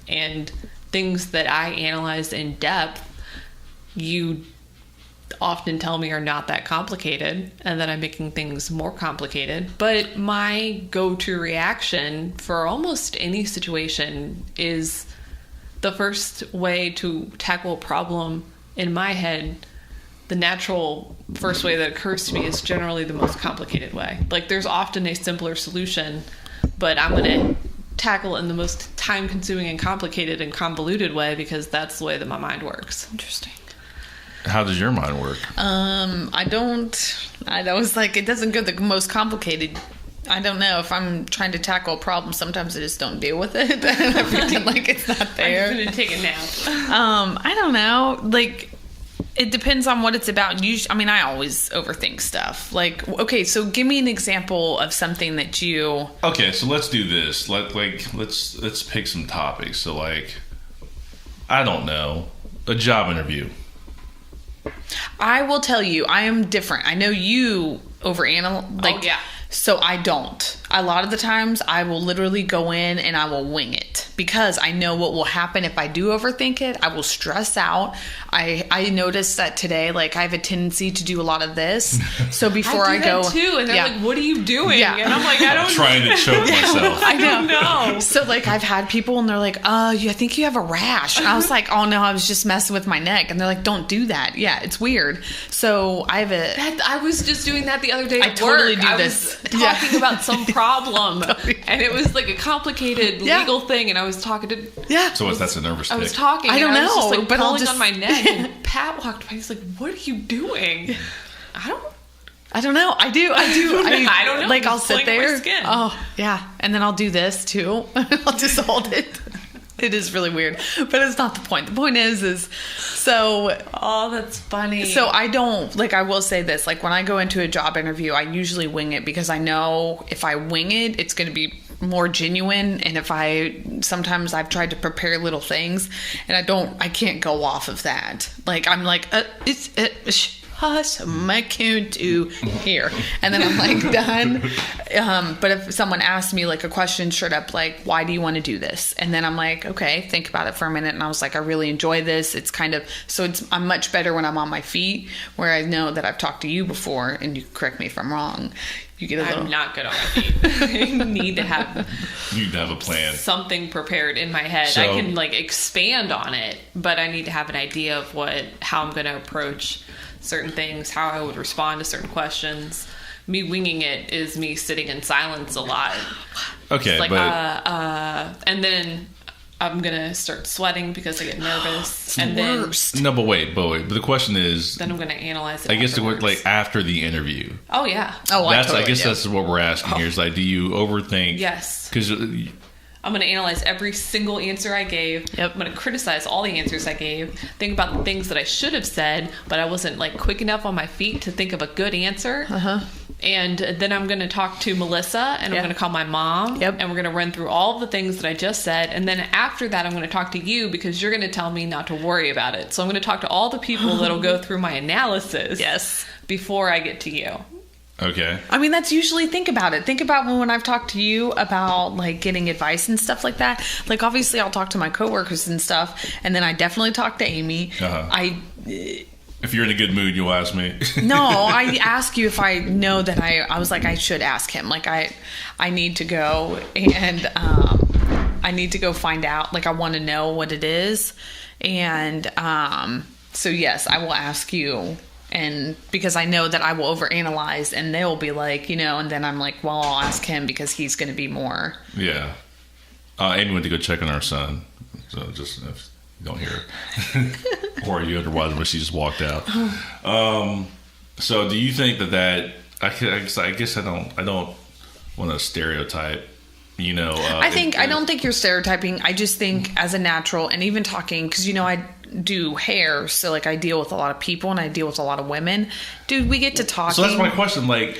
and things that I analyze in depth, you often tell me are not that complicated, and that I'm making things more complicated. But my go-to reaction for almost any situation is the first way to tackle a problem in my head. The natural first way that occurs to me is generally the most complicated way. Like, there's often a simpler solution, but I'm going to tackle it in the most time-consuming and complicated and convoluted way because that's the way that my mind works. Interesting. How does your mind work? I was like, it doesn't go the most complicated. I don't know. If I'm trying to tackle a problem, sometimes I just don't deal with it. I pretend like it's not there. I'm going to take a nap. I don't know. Like, it depends on what it's about. I always overthink stuff. Like, okay, so give me an example of something that you... Okay, so let's do this. Let's pick some topics. So, like, I don't know, a job interview. I will tell you, I am different. I know you overanalyze. Like, oh, yeah. So I don't. A lot of the times I will literally go in and I will wing it because I know what will happen if I do overthink it. I will stress out. I noticed that today, like, I have a tendency to do a lot of this. So before I go, that too, and they're like, "What are you doing?" Yeah. And I'm like, I'm trying to choke myself. I don't know. So like, I've had people and they're like, I think you have a rash. And I was like, oh no, I was just messing with my neck. And they're like, don't do that. Yeah, it's weird. So I have I was just doing that the other day. I at totally work. do I this. was talking about some problem, and it was like a complicated legal thing, and I was talking to. Yeah. So that's a nervous tick. I was talking. I don't and I know, was just, like, but pulling on my neck, and Pat walked by. He's like, "What are you doing?" I don't know. I do. I don't know. Like, I'll Just sit pulling on my there. skin. Oh, yeah. And then I'll do this too. I'll just hold it. It is really weird, but it's not the point. The point is so. Oh, that's funny. So I don't, like, I will say this, like, when I go into a job interview, I usually wing it because I know if I wing it, it's going to be more genuine. And sometimes I've tried to prepare little things and I can't go off of that. Like, I'm like, hush, I can't do here. And then I'm like, done. But if someone asks me like a question straight up, like, why do you want to do this? And then I'm like, okay, think about it for a minute. And I was like, I really enjoy this. It's kind of, I'm much better when I'm on my feet, where I know that I've talked to you before, and you correct me if I'm wrong. You get a little... I'm not good on my feet. I need to have a plan, something prepared in my head. So, I can like expand on it, but I need to have an idea of how I'm going to approach certain things, how I would respond to certain questions. Me winging it is me sitting in silence a lot. Okay, like, but and then I'm gonna start sweating because I get nervous, and worst. No, but wait. But the question is, then I'm gonna analyze it. I guess like after the interview. Oh yeah. Oh, I guess that's what we're asking here. Is like, do you overthink? Yes. Because I'm going to analyze every single answer I gave. Yep. I'm going to criticize all the answers I gave. Think about the things that I should have said, but I wasn't like quick enough on my feet to think of a good answer. And then I'm going to talk to Melissa, and I'm going to call my mom. And we're going to run through all the things that I just said. And then after that, I'm going to talk to you, because you're going to tell me not to worry about it. So I'm going to talk to all the people that'll go through my analysis before I get to you. Okay. I mean, that's usually, think about it. Think about when I've talked to you about like getting advice and stuff like that. Like, obviously I'll talk to my coworkers and stuff, and then I definitely talk to Amy. If you're in a good mood, you'll ask me. No, I ask you if I know that I was like, I should ask him. Like, I need to go, and I need to go find out. Like, I want to know what it is. And so yes, I will ask you. And because I know that I will overanalyze, and they'll be like, and then I'm like, well, I'll ask him because he's going to be more. Yeah. Amy went to go check on our son. So just, if you don't hear it. Or you otherwise, but she just walked out. So do you think that I guess I don't want to stereotype, I don't think you're stereotyping. I just think as a natural, and even talking, because, I do hair, so like I deal with a lot of people and I deal with a lot of women. Dude, we get to talking. So that's my question. Like,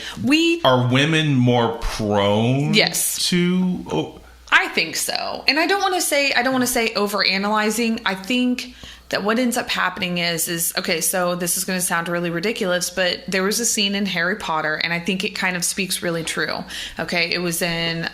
are women more prone? Yes. To. I think so, and I don't want to say overanalyzing. I think that what ends up happening is okay. So this is going to sound really ridiculous, but there was a scene in Harry Potter, and I think it kind of speaks really true. Okay, it was in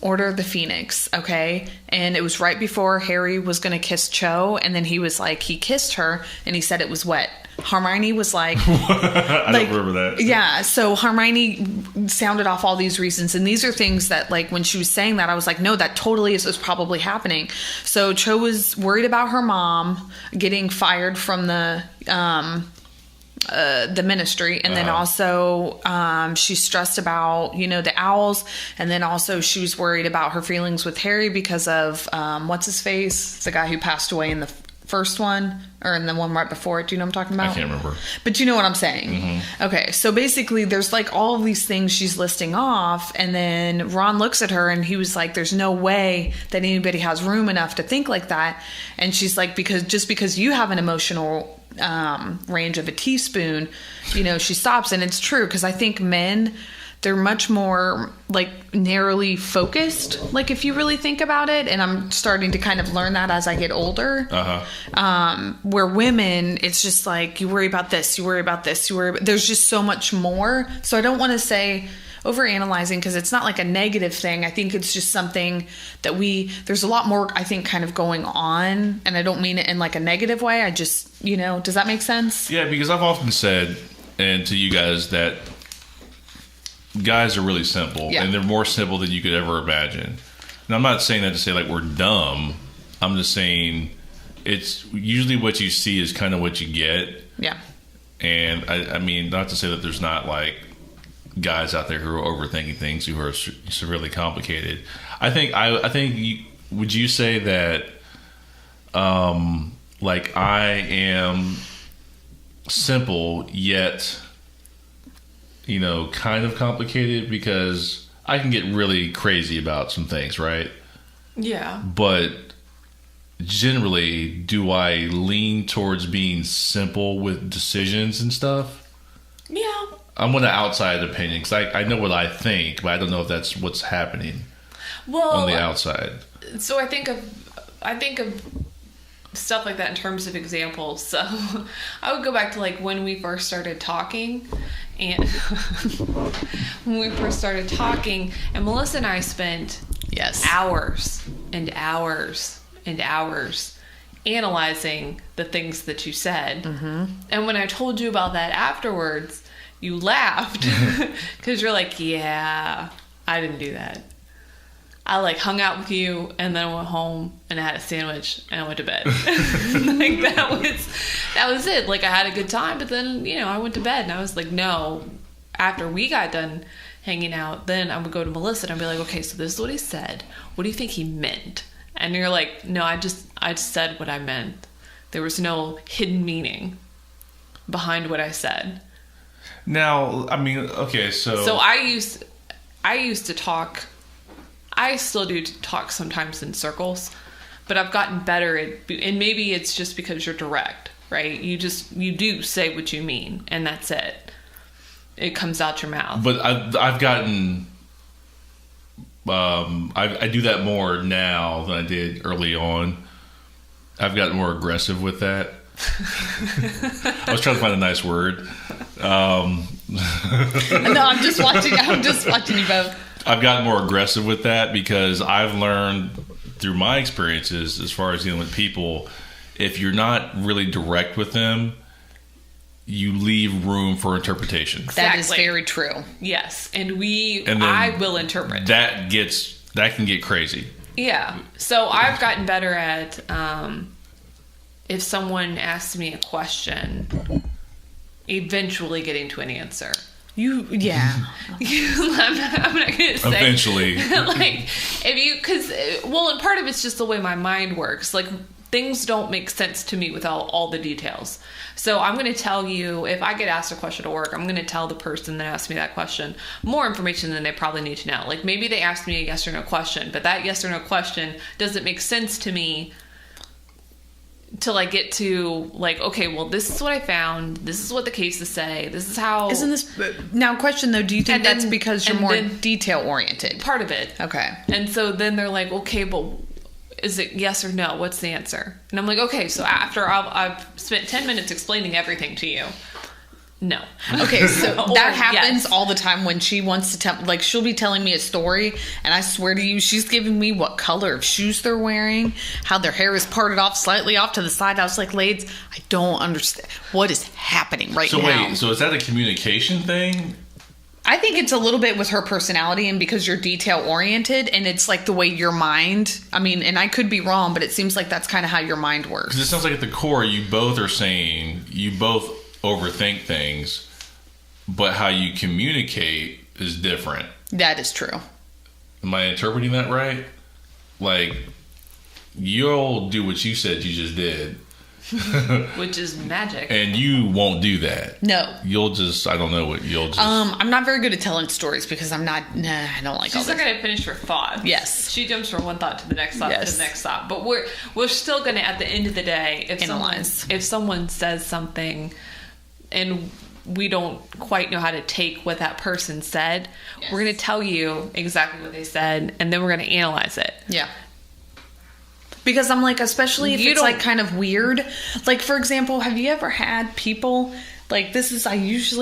Order of the Phoenix, okay? And it was right before Harry was going to kiss Cho, and then he was like, he kissed her, and he said it was wet. Hermione was like... I don't remember that. Yeah, so Hermione sounded off all these reasons, and these are things that, like, when she was saying that, I was like, no, that totally is probably happening. So Cho was worried about her mom getting fired from the ministry, and then also she's stressed about the owls, and then also she was worried about her feelings with Harry because of what's his face, the guy who passed away in the first one, or in the one right before it. Do you know what I'm talking about? I can't remember, but you know what I'm saying. Mm-hmm. Okay, so basically there's like all of these things she's listing off, and then Ron looks at her and he was like, there's no way that anybody has room enough to think like that. And she's like, because you have an emotional range of a teaspoon, she stops. And it's true, because I think men, they're much more like narrowly focused, like if you really think about it, and I'm starting to kind of learn that as I get older. Where women, it's just like, you worry about this, you worry about this, there's just so much more. So I don't want to say overanalyzing, because it's not like a negative thing. I think it's just something that there's a lot more, I think, kind of going on, and I don't mean it in like a negative way. I just, does that make sense? Yeah, because I've often said, and to you guys, that guys are really simple, and they're more simple than you could ever imagine. And I'm not saying that to say like we're dumb. I'm just saying it's usually what you see is kind of what you get. Yeah. And I mean, not to say that there's not like guys out there who are overthinking things, who are severely complicated. I think would you say that like I am simple yet kind of complicated, because I can get really crazy about some things, right? Yeah. But generally, do I lean towards being simple with decisions and stuff? Yeah. I'm on the outside opinion, because I know what I think, but I don't know if that's what's happening on the outside. So I think of stuff like that in terms of examples. So I would go back to like when we first started talking, and and Melissa and I spent hours and hours and hours analyzing the things that you said. And when I told you about that afterwards, you laughed because you're like, yeah, I didn't do that. I like hung out with you and then I went home and I had a sandwich and I went to bed. Like that was it. Like I had a good time, but then, you know, I went to bed and I was like, no, after we got done hanging out, then I would go to Melissa and I'd be like, okay, so this is what he said. What do you think he meant? And you're like, no, I just said what I meant. There was no hidden meaning behind what I said. Now, I mean, okay, so I used to talk. I still do talk sometimes in circles, but I've gotten better at, and maybe it's just because you're direct, right? You do say what you mean, and that's it. It comes out your mouth. But I've gotten, I do that more now than I did early on. I've gotten more aggressive with that. I was trying to find a nice word. No, I'm just watching you both. I've gotten more aggressive with that because I've learned through my experiences as far as dealing with people, if you're not really direct with them, you leave room for interpretation. That is very true. Yes. And I will interpret. That can get crazy. Yeah. So I've gotten better at, if someone asks me a question, eventually getting to an answer. I'm not gonna say eventually. Like and part of it's just the way my mind works. Like things don't make sense to me without all the details. So I'm going to tell you, if I get asked a question at work, I'm going to tell the person that asked me that question more information than they probably need to know. Like maybe they asked me a yes or no question, but that yes or no question doesn't make sense to me till I get to like, okay, well, this is what I found. This is what the cases say. This is how. Isn't this now? Question though, do you think that's because you're more detail oriented? Part of it. Okay. And so then they're like, okay, but is it yes or no? What's the answer? And I'm like, okay, so after I've spent 10 minutes explaining everything to you, no. Okay, so that happens all the time when she wants to tell, like she'll be telling me a story and I swear to you, she's giving me what color of shoes they're wearing, how their hair is parted off slightly off to the side. I was like, ladies, I don't understand what is happening now. So wait, so is that a communication thing? I think it's a little bit with her personality and because you're detail oriented and it's like the way your mind, I mean, and I could be wrong, but it seems like that's kind of how your mind works. Because it sounds like at the core, you both are saying you both overthink things, but how you communicate is different. That is true. Am I interpreting that right? Like, you'll do what you said you just did. Which is magic. And you won't do that. No. You'll just, I don't know what you'll just. I'm not very good at telling stories because I don't like all this. She's not going to finish her thought. Yes. She jumps from one thought to the next thought to the next thought. But we're still going to, at the end of the day, if someone says something and we don't quite know how to take what that person said, we're going to tell you exactly what they said and then we're going to analyze it. Yeah. Because I'm like, especially if it's like kind of weird. Like, for example, have you ever had people like this is, I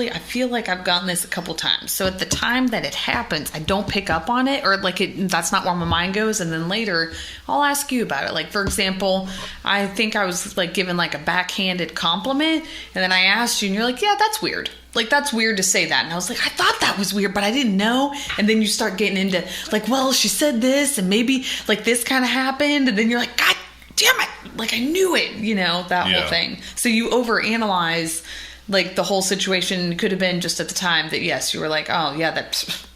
feel like I've gotten this a couple times. So at the time that it happens, I don't pick up on it or like that's not where my mind goes. And then later I'll ask you about it. Like, for example, I think I was like given like a backhanded compliment and then I asked you and you're like, yeah, that's weird. Like, that's weird to say that. And I was like, I thought that was weird, but I didn't know. And then you start getting into like, well, she said this and maybe like this kind of happened. And then you're like, God damn it. Like, I knew it, that whole thing. So you overanalyze like the whole situation. Could have been just at the time that, yes, you were like, oh, yeah, that's.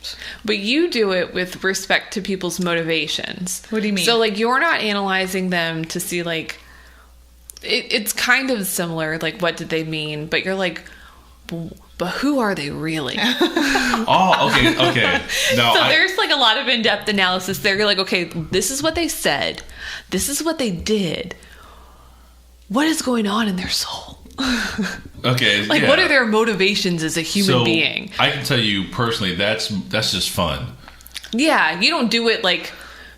But you do it with respect to people's motivations. What do you mean? So, like, you're not analyzing them to see, like, it's kind of similar, like, what did they mean? But you're like, but who are they really? Okay. No, there's like a lot of in-depth analysis there. You're like, okay, this is what they said. This is what they did. What is going on in their soul? Okay. Like, what are their motivations as a human being? I can tell you personally, that's just fun. Yeah, you don't do it like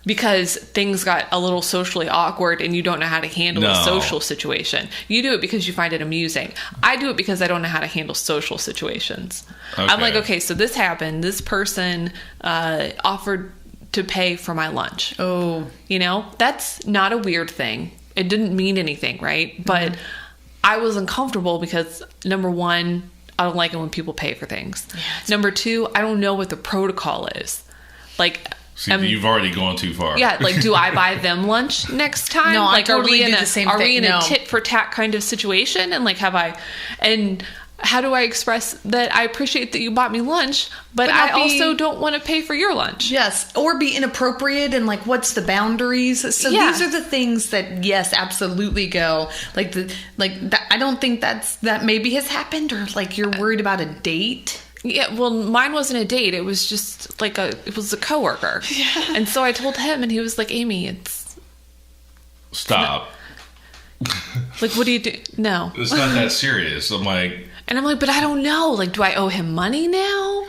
because things got a little socially awkward and you don't know how to handle a social situation. You do it because you find it amusing. I do it because I don't know how to handle social situations. Okay. I'm like, okay, so this happened. This person offered to pay for my lunch. Oh. You know, that's not a weird thing. It didn't mean anything, right? But I was uncomfortable because, number one, I don't like it when people pay for things. Yes. Number two, I don't know what the protocol is. Like... See, you've already gone too far. Yeah, like, do I buy them lunch next time? No, like, I totally are we in do the same thing. Are we in a tit for tat kind of situation? And like, and how do I express that I appreciate that you bought me lunch, but I also don't want to pay for your lunch? Yes, or be inappropriate and like, what's the boundaries? So these are the things that, yes, absolutely go. I don't think that maybe has happened, or like you're worried about a date. Yeah, well, mine wasn't a date. It was just like it was a coworker. Yeah. And so I told him, and he was like, Amy, Stop. Like, what do you do? No. It's not that serious. I'm like... And I'm like, but I don't know. Like, do I owe him money now?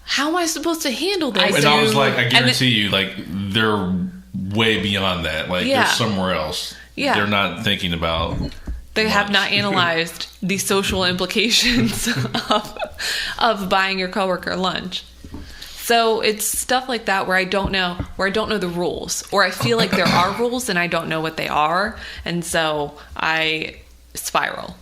How am I supposed to handle this? And I was like, I guarantee you, like, they're way beyond that. Like, they're somewhere else. Yeah. They're not thinking about... They have not analyzed the social implications of buying your coworker lunch. So it's stuff like that where I don't know the rules, or I feel like there are rules and I don't know what they are, and so I spiral.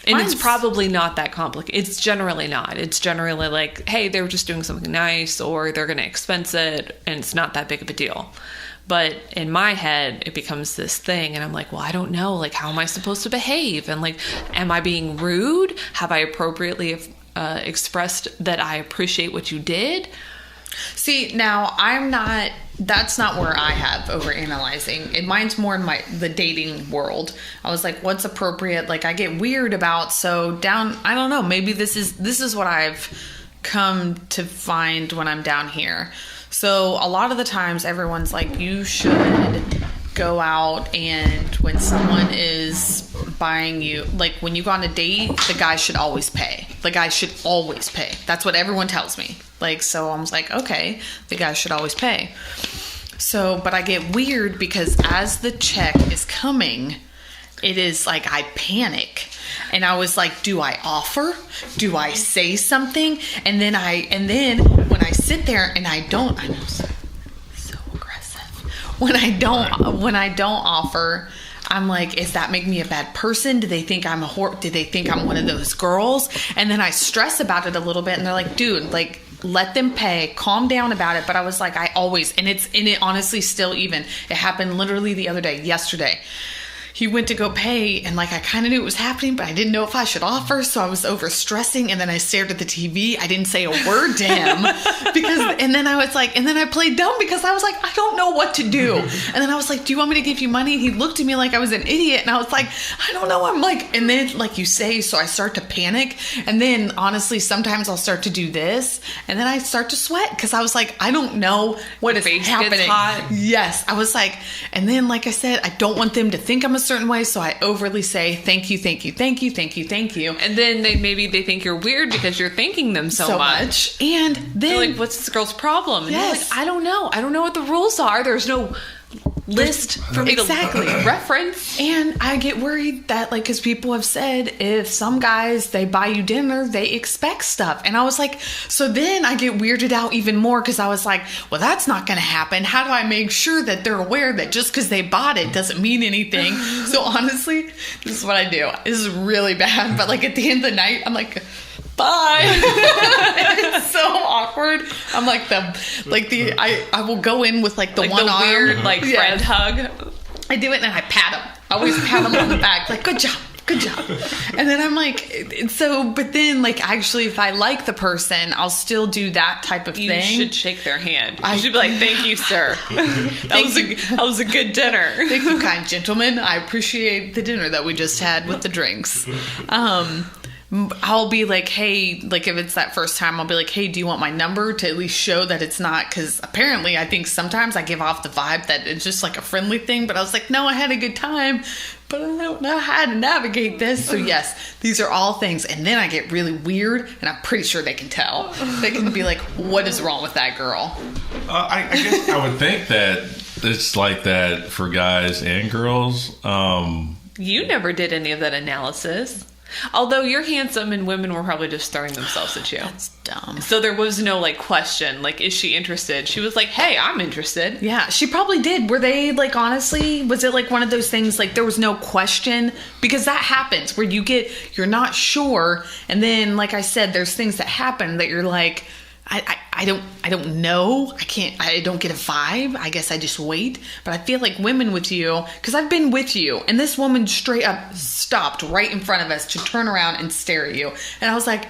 And it's probably not that complicated. It's generally not. It's generally like, hey, they were just doing something nice, or they're going to expense it, and it's not that big of a deal. But in my head, it becomes this thing, and I'm like, well, I don't know. Like, how am I supposed to behave? And like, am I being rude? Have I appropriately expressed that I appreciate what you did? See, now that's not where I have overanalyzing. Mine's more in the dating world. I was like, what's appropriate? Like, I get weird about, I don't know, maybe this is what I've come to find when I'm down here. So a lot of the times everyone's like, you should go out, and when someone is buying you, like when you go on a date, the guy should always pay. The guy should always pay. That's what everyone tells me. Like, so I was like, okay, the guy should always pay. So, but I get weird because as the check is coming, it is like I panic. And I was like, do I offer? Do I say something? And then when I sit there and I know, so aggressive. When I don't offer, I'm like, is that make me a bad person? Do they think I'm a whore? Do they think I'm one of those girls? And then I stress about it a little bit, and they're like, dude, like, let them pay, calm down about it. But I was like, I always, and it honestly still even, it happened literally the other day, yesterday. He went to go pay, and like I kind of knew it was happening, but I didn't know if I should offer, so I was over stressing. And then I stared at the TV. I didn't say a word to him and then I played dumb because I was like, I don't know what to do. And then I was like, do you want me to give you money? And he looked at me like I was an idiot, and I was like, I don't know. I'm like, and then like you say, so I start to panic, and then honestly, sometimes I'll start to do this, and then I start to sweat because I was like, I don't know what is happening. Gets hot. Yes, I was like, and then like I said, I don't want them to think I'm a certain way, so I overly say thank you. And then they think you're weird because you're thanking them so much. And then they're like, what's this girl's problem? And you're like, I don't know what the rules are. There's no list for me to reference. And I get worried that, like, because people have said if some guys, they buy you dinner, they expect stuff. And I was like, so then I get weirded out even more because I was like, well, that's not going to happen. How do I make sure that they're aware that just because they bought it doesn't mean anything? So honestly, this is what I do. This is really bad. But like at the end of the night, I'm like, bye. It's so awkward. I'm like I will go in with like the like one the arm, weird like friend hug. I do it and I pat him. I always pat him on the back, like good job. And then I'm like, but then like actually, if I like the person, I'll still do that type of thing. You should shake their hand. You should be like, thank you, sir. That was a good dinner. Thank you, kind gentlemen. I appreciate the dinner that we just had with the drinks. I'll be like, hey, like if it's that first time, I'll be like, hey, do you want my number to at least show that it's not? Because apparently I think sometimes I give off the vibe that it's just like a friendly thing. But I was like, no, I had a good time, but I don't know how to navigate this. So yes, these are all things. And then I get really weird, and I'm pretty sure they can tell. They can be like, what is wrong with that girl? I guess I would think that it's like that for guys and girls. You never did any of that analysis. Although you're handsome and women were probably just throwing themselves at you. That's dumb. So there was no like question, like, is she interested? She was like, hey, I'm interested. Yeah, she probably did. Were they like, honestly, was it like one of those things like there was no question? Because that happens where you're not sure. And then, like I said, there's things that happen that you're like, I don't know. I don't get a vibe. I guess I just wait. But I feel like women with you, because I've been with you, and this woman straight up stopped right in front of us to turn around and stare at you. And I was like,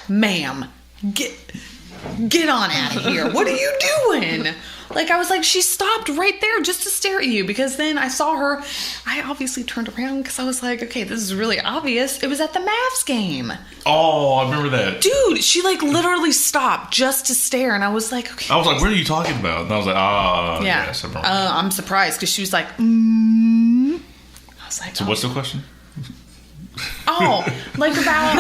ma'am, get on out of here. What are you doing? Like, I was like, she stopped right there just to stare at you, because then I saw her. I obviously turned around because I was like, okay, this is really obvious. It was at the Mavs game. Oh, I remember that. Dude, she like literally stopped just to stare, and I was like, okay. I was like, what are you talking about? And I was like, yeah. Yes, I remember. I'm surprised because she was like, I was like, so what's the question? Oh, like about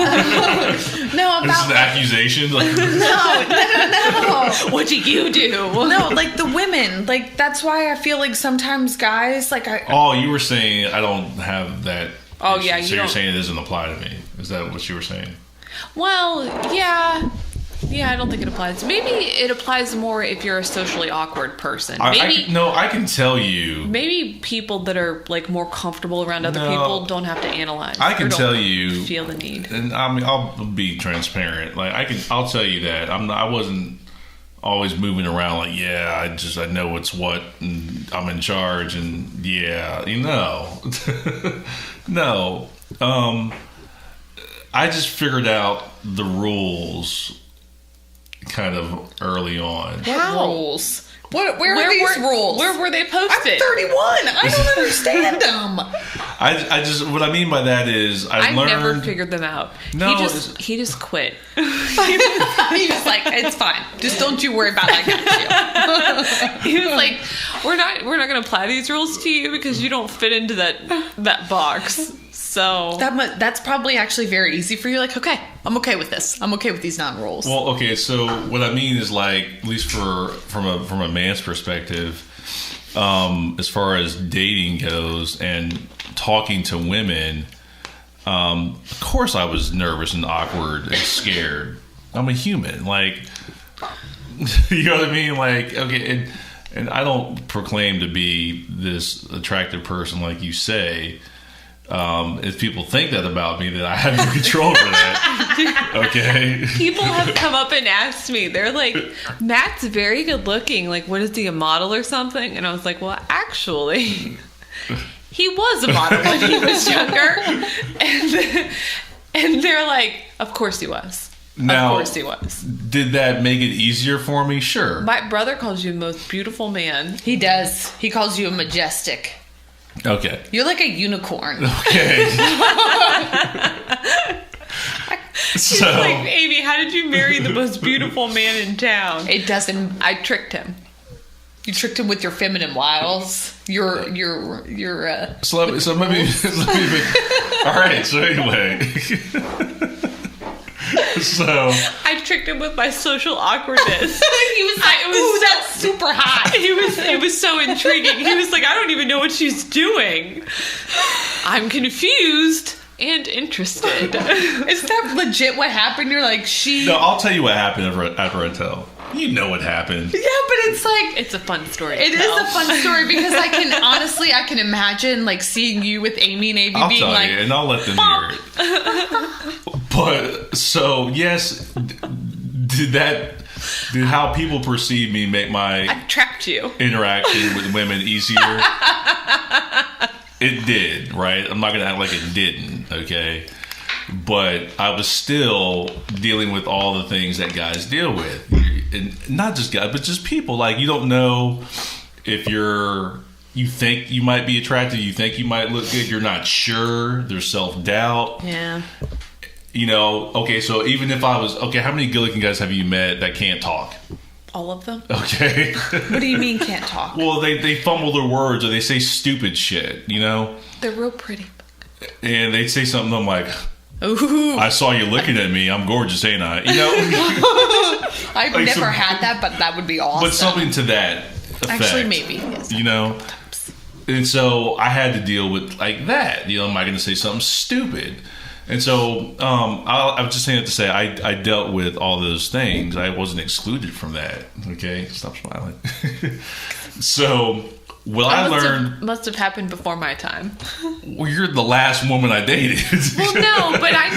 no, about this is an accusation. Like, no. What do you do? No, like the women. Like that's why I feel like sometimes guys like I. Oh, you were saying I don't have that. Oh issue. yeah, so you're saying it doesn't apply to me. Is that what you were saying? Well, yeah. Yeah, I don't think it applies. Maybe it applies more if you're a socially awkward person. Maybe I can tell you. Maybe people that are like more comfortable around other people don't have to analyze. I can tell you. Feel the need. And I mean, I'll be transparent. Like I'll tell you that I wasn't always moving around like, yeah, I know what's what, and I'm in charge, and yeah, no. I just figured out the rules kind of early on. What rules? Where are these rules? Where were they posted? I'm 31. I don't understand them. I just what I mean by that is I learned. Never figured them out. No, he just quit. He was like, it's fine. Just don't you worry about it. I got you. He was like, we're not going to apply these rules to you because you don't fit into that box. So that's probably actually very easy for you. Like, okay, I'm okay with this. I'm okay with these non-rules. Well, okay. So what I mean is, like, at least from a man's perspective, as far as dating goes and talking to women, of course I was nervous and awkward and scared. I'm a human. Like, you know what I mean? Like, okay, and I don't proclaim to be this attractive person like you say. If people think that about me, then I have no control over that. Okay. People have come up and asked me, they're like, Matt's very good looking. Like, what is he, a model or something? And I was like, well, actually, he was a model when he was younger. And they're like, of course he was. Now, of course he was. Did that make it easier for me? Sure. My brother calls you the most beautiful man. He does. He calls you a majestic. Okay. You're like a unicorn. Okay. She's like, Amy, how did you marry the most beautiful man in town? It doesn't. I tricked him. You tricked him with your feminine wiles. Your So let me all right. So anyway. So I tricked him with my social awkwardness. He was like, "Ooh, that's super hot." It was so intriguing. He was like, "I don't even know what she's doing. I'm confused and interested." Is that legit what happened? You're like, No, I'll tell you what happened after I tell. You know what happened. Yeah, but it's like it's a fun story. It is a fun story because I can imagine like seeing you with Amy and Amy being like, and I'll let them hear it. But so yes, did how people perceive me make my I trapped you interaction with women easier? It did, right? I'm not gonna act like it didn't, okay? But I was still dealing with all the things that guys deal with, and not just guys, but just people. Like, you don't know if you think you might be attractive, you think you might look good, you're not sure. There's self-doubt. Yeah. You know, okay, so even if I was, okay, how many good-looking guys have you met that can't talk? All of them. Okay. What do you mean can't talk? Well, they fumble their words or they say stupid shit, you know? They're real pretty. And they say something, I'm like, ooh. I saw you looking at me. I'm gorgeous, ain't I? You know? I've never had that, but that would be awesome. But something to that effect. Actually, maybe. Yes, you know? And so I had to deal with like that. You know, am I going to say something stupid? And so I was just saying that to say I dealt with all those things. I wasn't excluded from that. Okay? Stop smiling. So... Well, I learned... Must have happened before my time. Well, you're the last woman I dated. Well, no, but I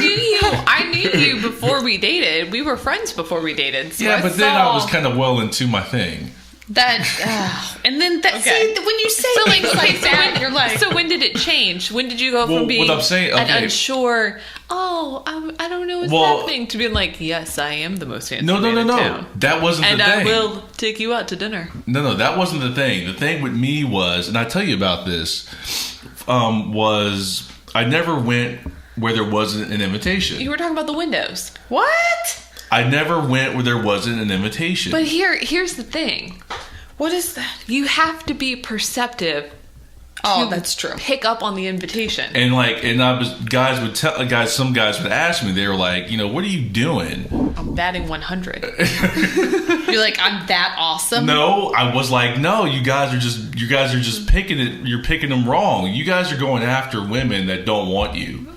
knew you before we dated. We were friends before we dated. So yeah, but then I was kind of well into my thing. And then that. Okay. See, when you say things like that, you're like. So when did it change? When did you go from being what I'm saying, an unsure? Oh, I don't know what's happening to being like, yes, I am the most handsome man in town. That wasn't the thing. And I will take you out to dinner. No, that wasn't the thing. The thing with me was, and I tell you about this, was I never went where there wasn't an invitation. You were talking about the windows. What? I never went where there wasn't an invitation. But here's the thing. What is that? You have to be perceptive. Oh, that's true. Pick up on the invitation. And some guys would ask me, they were like, you know, what are you doing? I'm batting 100. You're like, I'm that awesome? No, I was like, no, you guys are just picking it. You're picking them wrong. You guys are going after women that don't want you.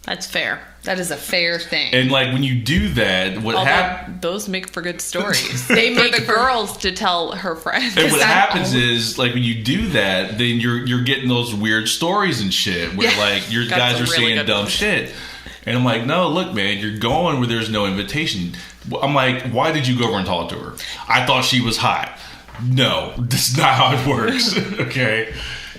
That's fair. That is a fair thing. And like when you do that, what happens? Those make for good stories. They make the girls to tell her friends. And what happens is, like when you do that, then you're getting those weird stories and shit where like your guys are saying dumb shit. And I'm like, no, look, man, you're going where there's no invitation. I'm like, why did you go over and talk to her? I thought she was hot. No, that's not how it works. Okay.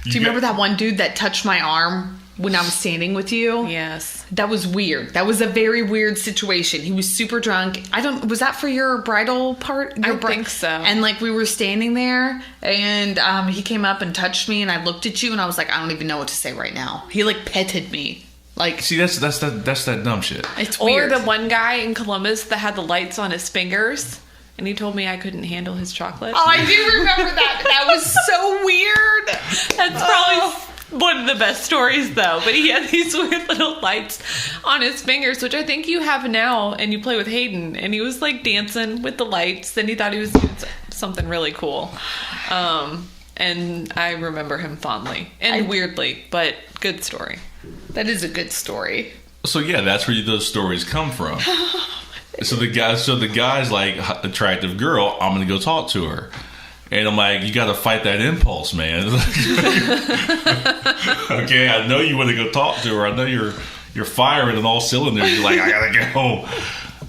Do you remember that one dude that touched my arm when I was standing with you? Yes. That was weird. That was a very weird situation. He was super drunk. Was that for your bridal part? I think so. And like we were standing there and he came up and touched me and I looked at you and I was like, I don't even know what to say right now. He like petted me. Like, see, that's that dumb shit. It's weird. Or the one guy in Columbus that had the lights on his fingers. And he told me I couldn't handle his chocolate. Oh, I do remember that. That was so weird. That's probably one of the best stories, though. But he had these weird little lights on his fingers, which I think you have now, and you play with Hayden. And he was like dancing with the lights, and he thought he was doing something really cool. And I remember him fondly and weirdly, but good story. That is a good story. So yeah, that's where those stories come from. So the guy's like, attractive girl, I'm gonna go talk to her. And I'm like, you gotta fight that impulse, man. Okay, I know you want to go talk to her. I know you're firing on all cylinders. You're like, I gotta get home.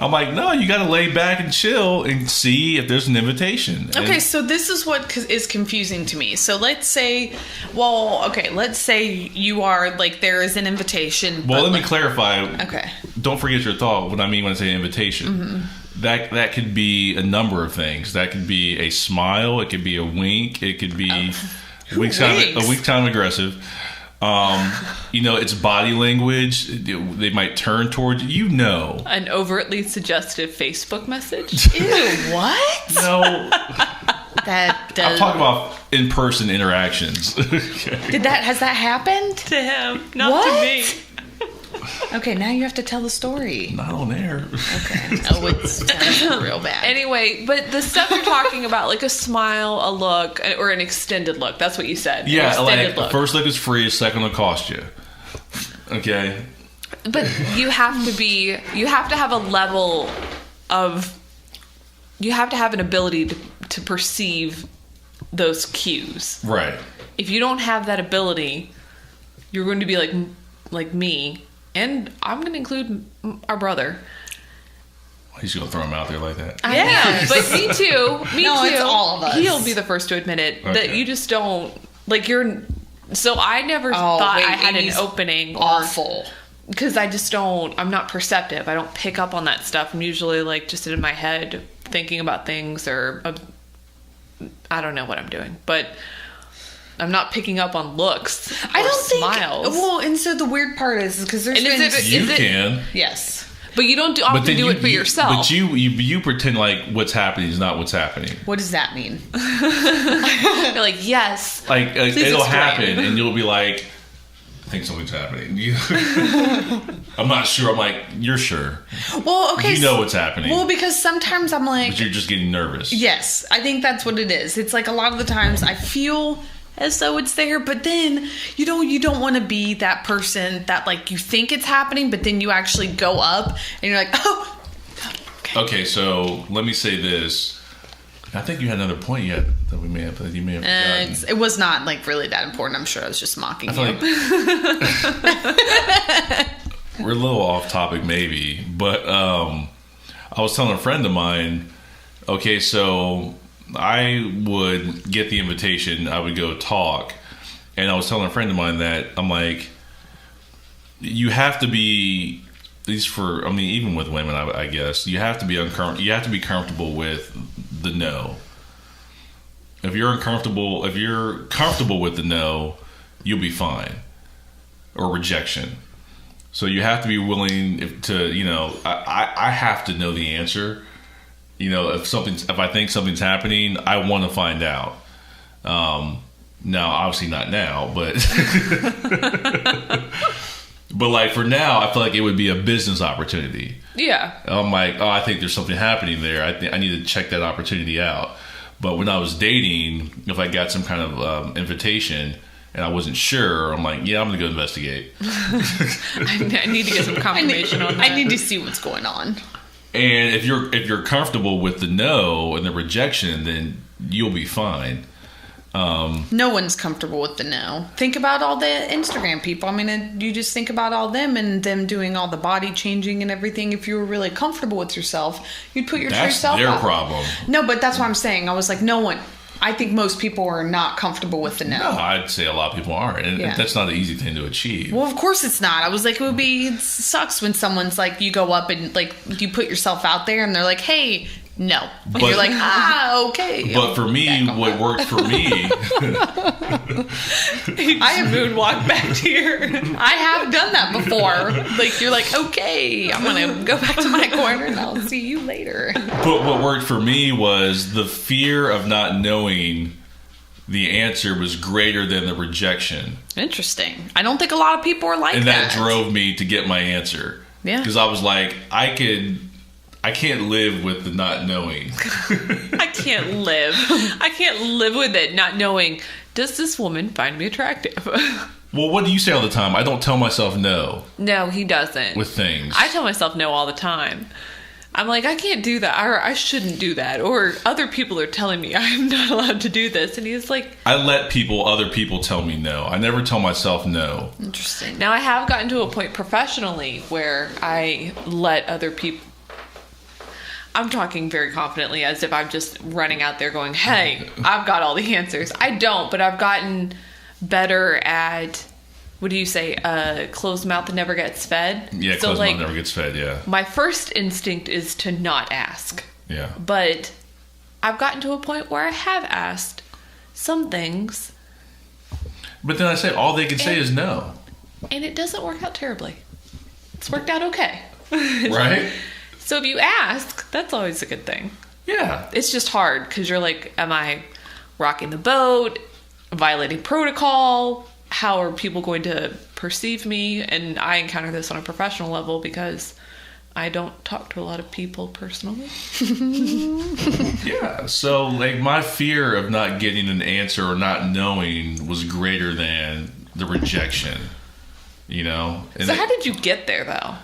I'm like, no, you gotta lay back and chill and see if there's an invitation. Okay, so this is what is confusing to me. So let's say you are like, there is an invitation. Well, let me clarify. Okay. Don't forget your thought. What I mean when I say invitation. Mm-hmm. That could be a number of things. That could be a smile. It could be a wink. It could be a weak time aggressive. It's body language. They might turn towards you. An overtly suggestive Facebook message. Ew, what? No. I'm talking about in-person interactions. Has that happened to him? Not to me. Okay, now you have to tell the story. Not on air. Okay. Oh, it's real bad. Anyway, but the stuff you're talking about, like a smile, a look, or an extended look. That's what you said. Yeah, like look. First look is free, a second will cost you. Okay. But you have to have a level of, you have to have an ability to perceive those cues. Right. If you don't have that ability, you're going to be like me. And I'm going to include our brother. He's going to throw him out there like that. Yeah, but me too. Me too. It's all of us. He'll be the first to admit it. Okay. That you just don't, so I never thought I had an opening. Awful. Because I'm not perceptive. I don't pick up on that stuff. I'm usually just in my head thinking about things or I don't know what I'm doing. But I'm not picking up on looks. I don't smiles. think. Well, and so the weird part is because there's you can. Yes. But you don't often do it for yourself. But you pretend like what's happening is not what's happening. What does that mean? You're like, yes. Like it'll happen, and you'll be like, think something's happening. I'm not sure. I'm like, you're sure. Well, okay. You know what's happening. Well, because sometimes I'm like... But you're just getting nervous. Yes, I think that's what it is. It's like a lot of the times I feel as though it's there, but then you don't want to be that person that like you think it's happening, but then you actually go up and you're like, oh. Okay, so let me say this. I think you had another point yet that you may have forgotten. It was not like really that important. I'm sure I was just mocking you. Like we're a little off topic maybe, but I was telling a friend of mine, okay, so I would get the invitation, I would go talk, and I was telling a friend of mine that I'm like, you have to be, at least for, I mean, even with women, I guess, you have to be comfortable with the no. If you're comfortable with the no, you'll be fine. Or rejection. So you have to be willing to, I have to know the answer. If I think something's happening, I want to find out. Now, obviously not now, but but like for now, I feel like it would be a business opportunity. Yeah. I'm like, oh, I think there's something happening there. I need to check that opportunity out. But when I was dating, if I got some kind of invitation and I wasn't sure, I'm like, yeah, I'm going to go investigate. I need to get some confirmation on that. I need to see what's going on. And if you're comfortable with the no and the rejection, then you'll be fine. No one's comfortable with the no. Think about all the Instagram people. I mean, you just think about all them and them doing all the body changing and everything. If you were really comfortable with yourself, you'd put your true self out. That's their problem. No, but that's what I'm saying. I was like, no one. I think most people are not comfortable with the no. No, I'd say a lot of people aren't. And that's not an easy thing to achieve. Well, of course it's not. I was like, it sucks when someone's like, you go up and like, you put yourself out there and they're like, hey, no. But you're like, okay. But for me, what worked for me... I have moonwalked back to here. I have done that before. Like, you're like, okay, I'm going to go back to my corner and I'll see you later. But what worked for me was the fear of not knowing the answer was greater than the rejection. Interesting. I don't think a lot of people are like that. And that drove me to get my answer. Yeah. Because I was like, I can't live with the not knowing. I can't live with it not knowing, does this woman find me attractive? Well, what do you say all the time? I don't tell myself no. No, he doesn't. With things. I tell myself no all the time. I'm like, I can't do that, or I shouldn't do that, or other people are telling me I'm not allowed to do this, and he's like... I let other people tell me no. I never tell myself no. Interesting. Now, I have gotten to a point professionally where I let other people... I'm talking very confidently as if I'm just running out there going, hey, I've got all the answers. I don't, but I've gotten better at, what do you say, closed mouth never gets fed? Yeah, so closed mouth never gets fed, yeah. My first instinct is to not ask. Yeah. But I've gotten to a point where I have asked some things. But then I say, all they can say is no. And it doesn't work out terribly. It's worked out okay. Right? So if you ask, that's always a good thing. Yeah. It's just hard because you're like, am I rocking the boat? Violating protocol? How are people going to perceive me? And I encounter this on a professional level because I don't talk to a lot of people personally. Yeah. So like my fear of not getting an answer or not knowing was greater than the rejection, And so how did you get there though?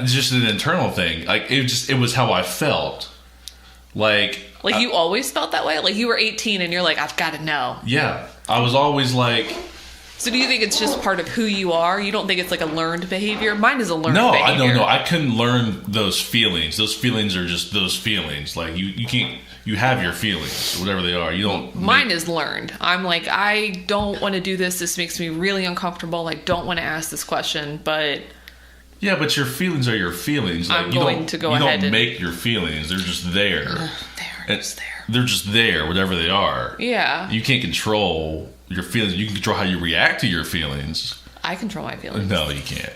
Just an internal thing. Like it was how I felt. Like you always felt that way? Like you were 18 and you're like, I've got to know. Yeah. I was always like... So do you think it's just part of who you are? You don't think it's like a learned behavior? Mine is a learned behavior. No, I don't know. I couldn't learn those feelings. Those feelings are just those feelings. Like you can't... You have your feelings, whatever they are. You don't... Mine is learned. I'm like, I don't want to do this. This makes me really uncomfortable. I don't want to ask this question, but... Yeah, but your feelings are your feelings. Like, I'm going to go ahead. You don't make your feelings. They're just there. They're just there, whatever they are. Yeah. You can't control your feelings. You can control how you react to your feelings. I control my feelings. No, you can't.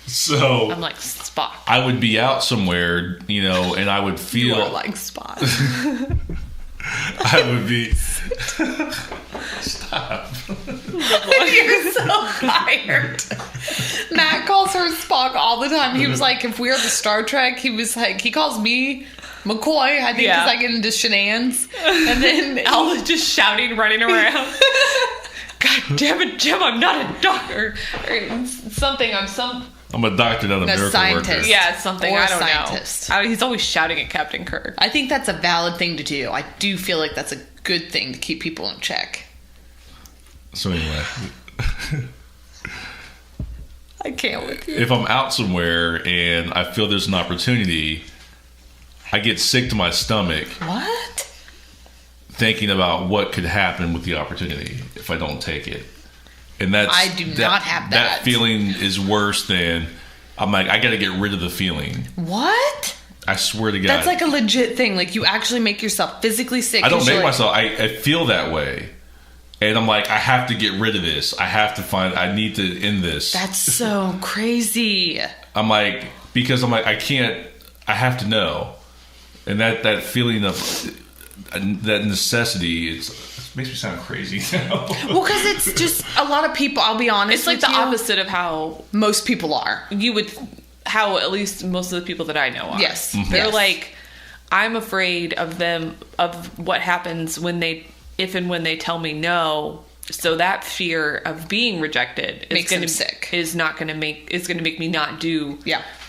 So... I'm like Spock. I would be out somewhere, and I would feel... You are like Spock. I would be... Stop. You're so tired. talk all the time. He was like, if we're the Star Trek, he was like, he calls me McCoy, I think, because I get into shenanigans. And then Al is just shouting, running around. God damn it, Jim, I'm not a doctor. Or something, I'm a doctor, not a miracle scientist. worker. Yeah, it's something, Or I don't scientist. know. He's always shouting at Captain Kirk. I think that's a valid thing to do. I do feel like that's a good thing to keep people in check. So anyway, I can't with you. if I'm out somewhere and I feel there's an opportunity, I get sick to my stomach. What? Thinking about what could happen with the opportunity if I don't take it. And I do not have that. That feeling is worse than, I'm like, I got to get rid of the feeling. What? I swear to God. That's like a legit thing. Like, you actually make yourself physically sick. I don't make myself. I feel that way. And I'm like, I have to get rid of this. I need to end this. That's so crazy. I'm like, because I'm like, I have to know. And that feeling of that necessity, it makes me sound crazy now. Well, because it's just a lot of people, I'll be honest, it's like the opposite of how most people are. How at least most of the people that I know are. Yes. Mm-hmm. They're like, I'm afraid of them, of what happens if and when they tell me no. So that fear of being rejected makes them sick. Is going to make me not do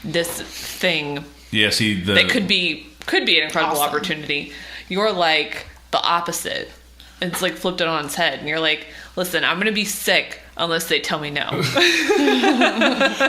this thing. Yeah, see, that could be an incredible opportunity. You're like the opposite. It's like flipped it on its head, and you're like, listen, I'm going to be sick unless they tell me no.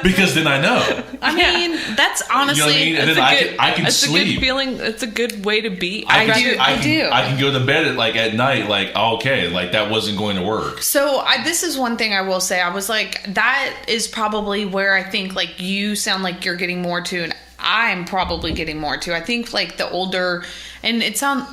Because then I know. I mean, that's honestly, you know what I mean? And then I can sleep. It's a good feeling. It's a good way to be. I can go to bed at night like, okay, like that wasn't going to work. So this is one thing I will say. I was like, that is probably where I think like you sound like you're getting more to, and I'm probably getting more to. I think like the older, and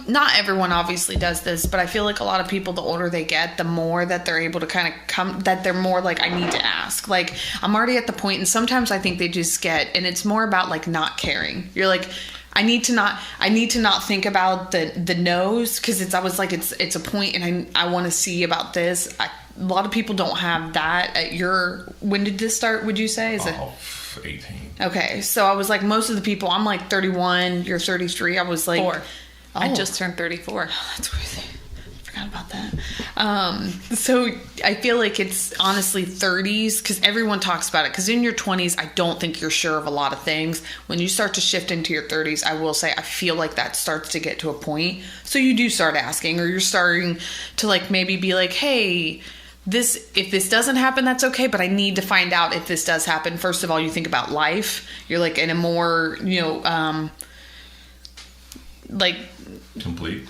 not everyone obviously does this, but I feel like a lot of people, the older they get, the more that they're able to kind of come, that they're more like, I need to ask. Like, I'm already at the point, and sometimes I think they just get, and it's more about like not caring. You're like, I need to not think about the no's, because I was like, it's a point, and I want to see about this. A lot of people don't have that at when did this start, would you say? Is it 18? Okay, so I was like, most of the people, I'm like 31, you're 33. I was like, 4. I just turned 34. That's crazy. I forgot about that. So I feel like it's honestly 30s, because everyone talks about it. Because in your 20s, I don't think you're sure of a lot of things. When you start to shift into your 30s, I will say I feel like that starts to get to a point. So you do start asking, or you're starting to like maybe be like, hey, if this doesn't happen, that's okay, but I need to find out if this does happen. First of all, you think about life. You're like in a more, like complete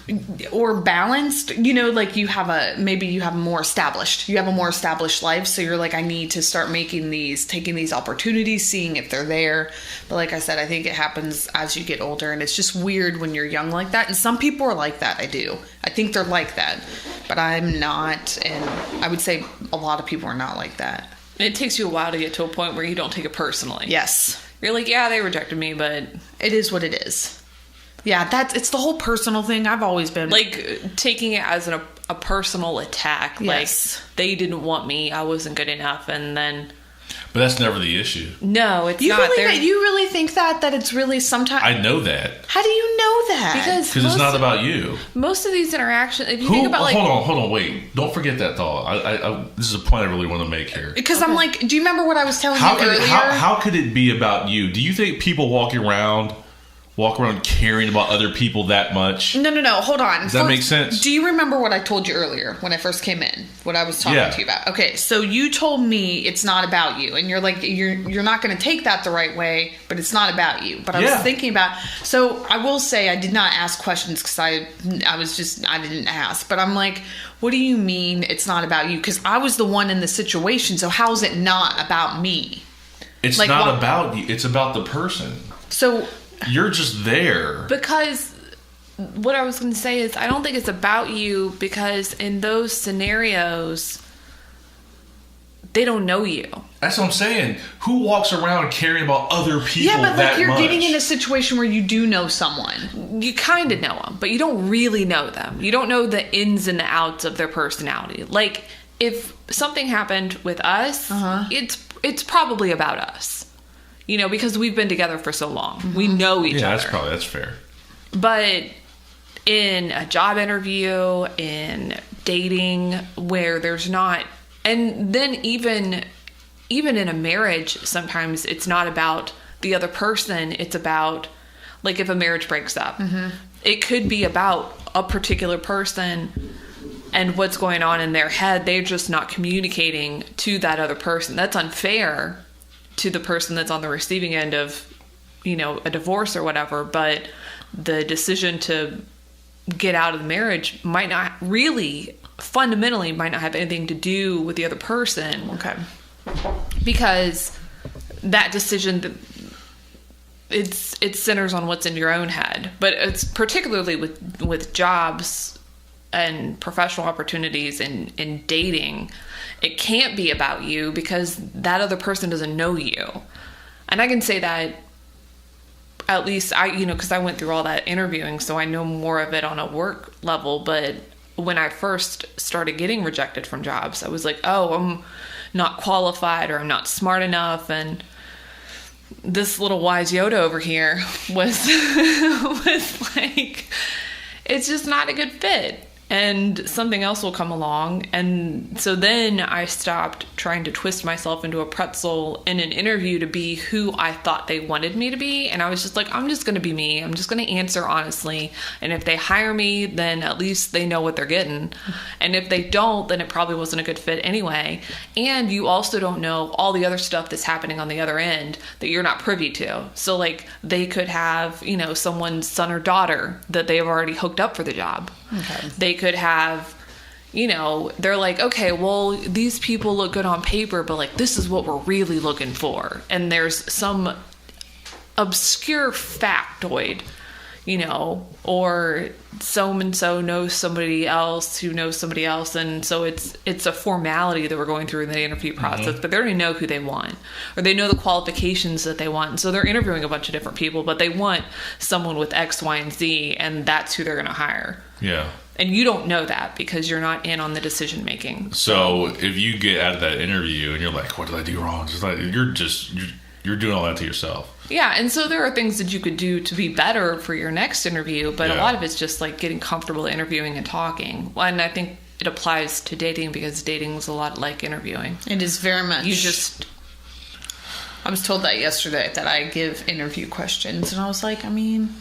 or balanced, like you have a more established life. So you're like, I need to start taking these opportunities, seeing if they're there. But like I said, I think it happens as you get older, and it's just weird when you're young like that. And some people are like that. I think they're like that, but I'm not. And I would say a lot of people are not like that. It takes you a while to get to a point where you don't take it personally. Yes. You're like, yeah, they rejected me, but it is what it is. Yeah, it's the whole personal thing. I've always been like taking it as a personal attack. Yes. Like, they didn't want me, I wasn't good enough, and then. But that's never the issue. No, it's not. You really think that it's really sometimes. I know that. How do you know that? Because it's not about you. Most of these interactions, if you think about like, hold on, wait! Don't forget that thought. This is a point I really want to make here. Because I'm like, do you remember what I was telling you earlier? How could it be about you? Do you think people walk around caring about other people that much? No. Hold on. Does that make sense? Do you remember what I told you earlier when I first came in? What I was talking to you about? Okay, so you told me it's not about you, and you're like, you're not going to take that the right way, but it's not about you. But I was thinking about. So I will say I did not ask questions because I didn't ask. But I'm like, what do you mean it's not about you? Because I was the one in the situation. So how is it not about me? It's like, not about you. It's about the person. So. You're just there. Because what I was going to say is, I don't think it's about you, because in those scenarios, they don't know you. That's what I'm saying. Who walks around caring about other people that much? Yeah, but like you're getting in a situation where you do know someone. You kind of know them, but you don't really know them. You don't know the ins and the outs of their personality. Like, if something happened with us, it's probably about us. You know, because we've been together for so long. We know each other. Yeah, that's fair. But in a job interview, in dating, where there's not, and then even in a marriage, sometimes it's not about the other person. It's about, like, if a marriage breaks up, it could be about a particular person and what's going on in their head. They're just not communicating to that other person. That's unfair to the person that's on the receiving end of, you know, a divorce or whatever. But the decision to get out of the marriage might not really, fundamentally, might not have anything to do with the other person. Okay. Because that decision, it centers on what's in your own head. But it's particularly with jobs and professional opportunities and in dating, it can't be about you because that other person doesn't know you. And I can say that, at least because I went through all that interviewing, so I know more of it on a work level. But when I first started getting rejected from jobs, I was like, oh, I'm not qualified, or I'm not smart enough. And this little wise Yoda over here was like, it's just not a good fit. And something else will come along. And so then I stopped trying to twist myself into a pretzel in an interview to be who I thought they wanted me to be. And I was just like, I'm just going to be me. I'm just going to answer honestly. And if they hire me, then at least they know what they're getting. And if they don't, then it probably wasn't a good fit anyway. And you also don't know all the other stuff that's happening on the other end that you're not privy to. So, like, they could have, you know, someone's son or daughter that they've already hooked up for the job. Okay. They could have, you know, they're like, okay, well, these people look good on paper, but, like, this is what we're really looking for. And there's some obscure factoid, you know, or so-and-so knows somebody else who knows somebody else. And so it's a formality that we're going through in the interview process, but they already know who they want, or they know the qualifications that they want. And so they're interviewing a bunch of different people, but they want someone with X, Y, and Z, and that's who they're going to hire. Yeah. And you don't know that because you're not in on the decision making. So if you get out of that interview and you're like, what did I do wrong? It's like, you're doing all that to yourself. Yeah, and so there are things that you could do to be better for your next interview, but a lot of it's just like getting comfortable interviewing and talking. And I think it applies to dating because dating is a lot like interviewing. It is very much. I was told that yesterday, that I give interview questions, and I was like, I mean,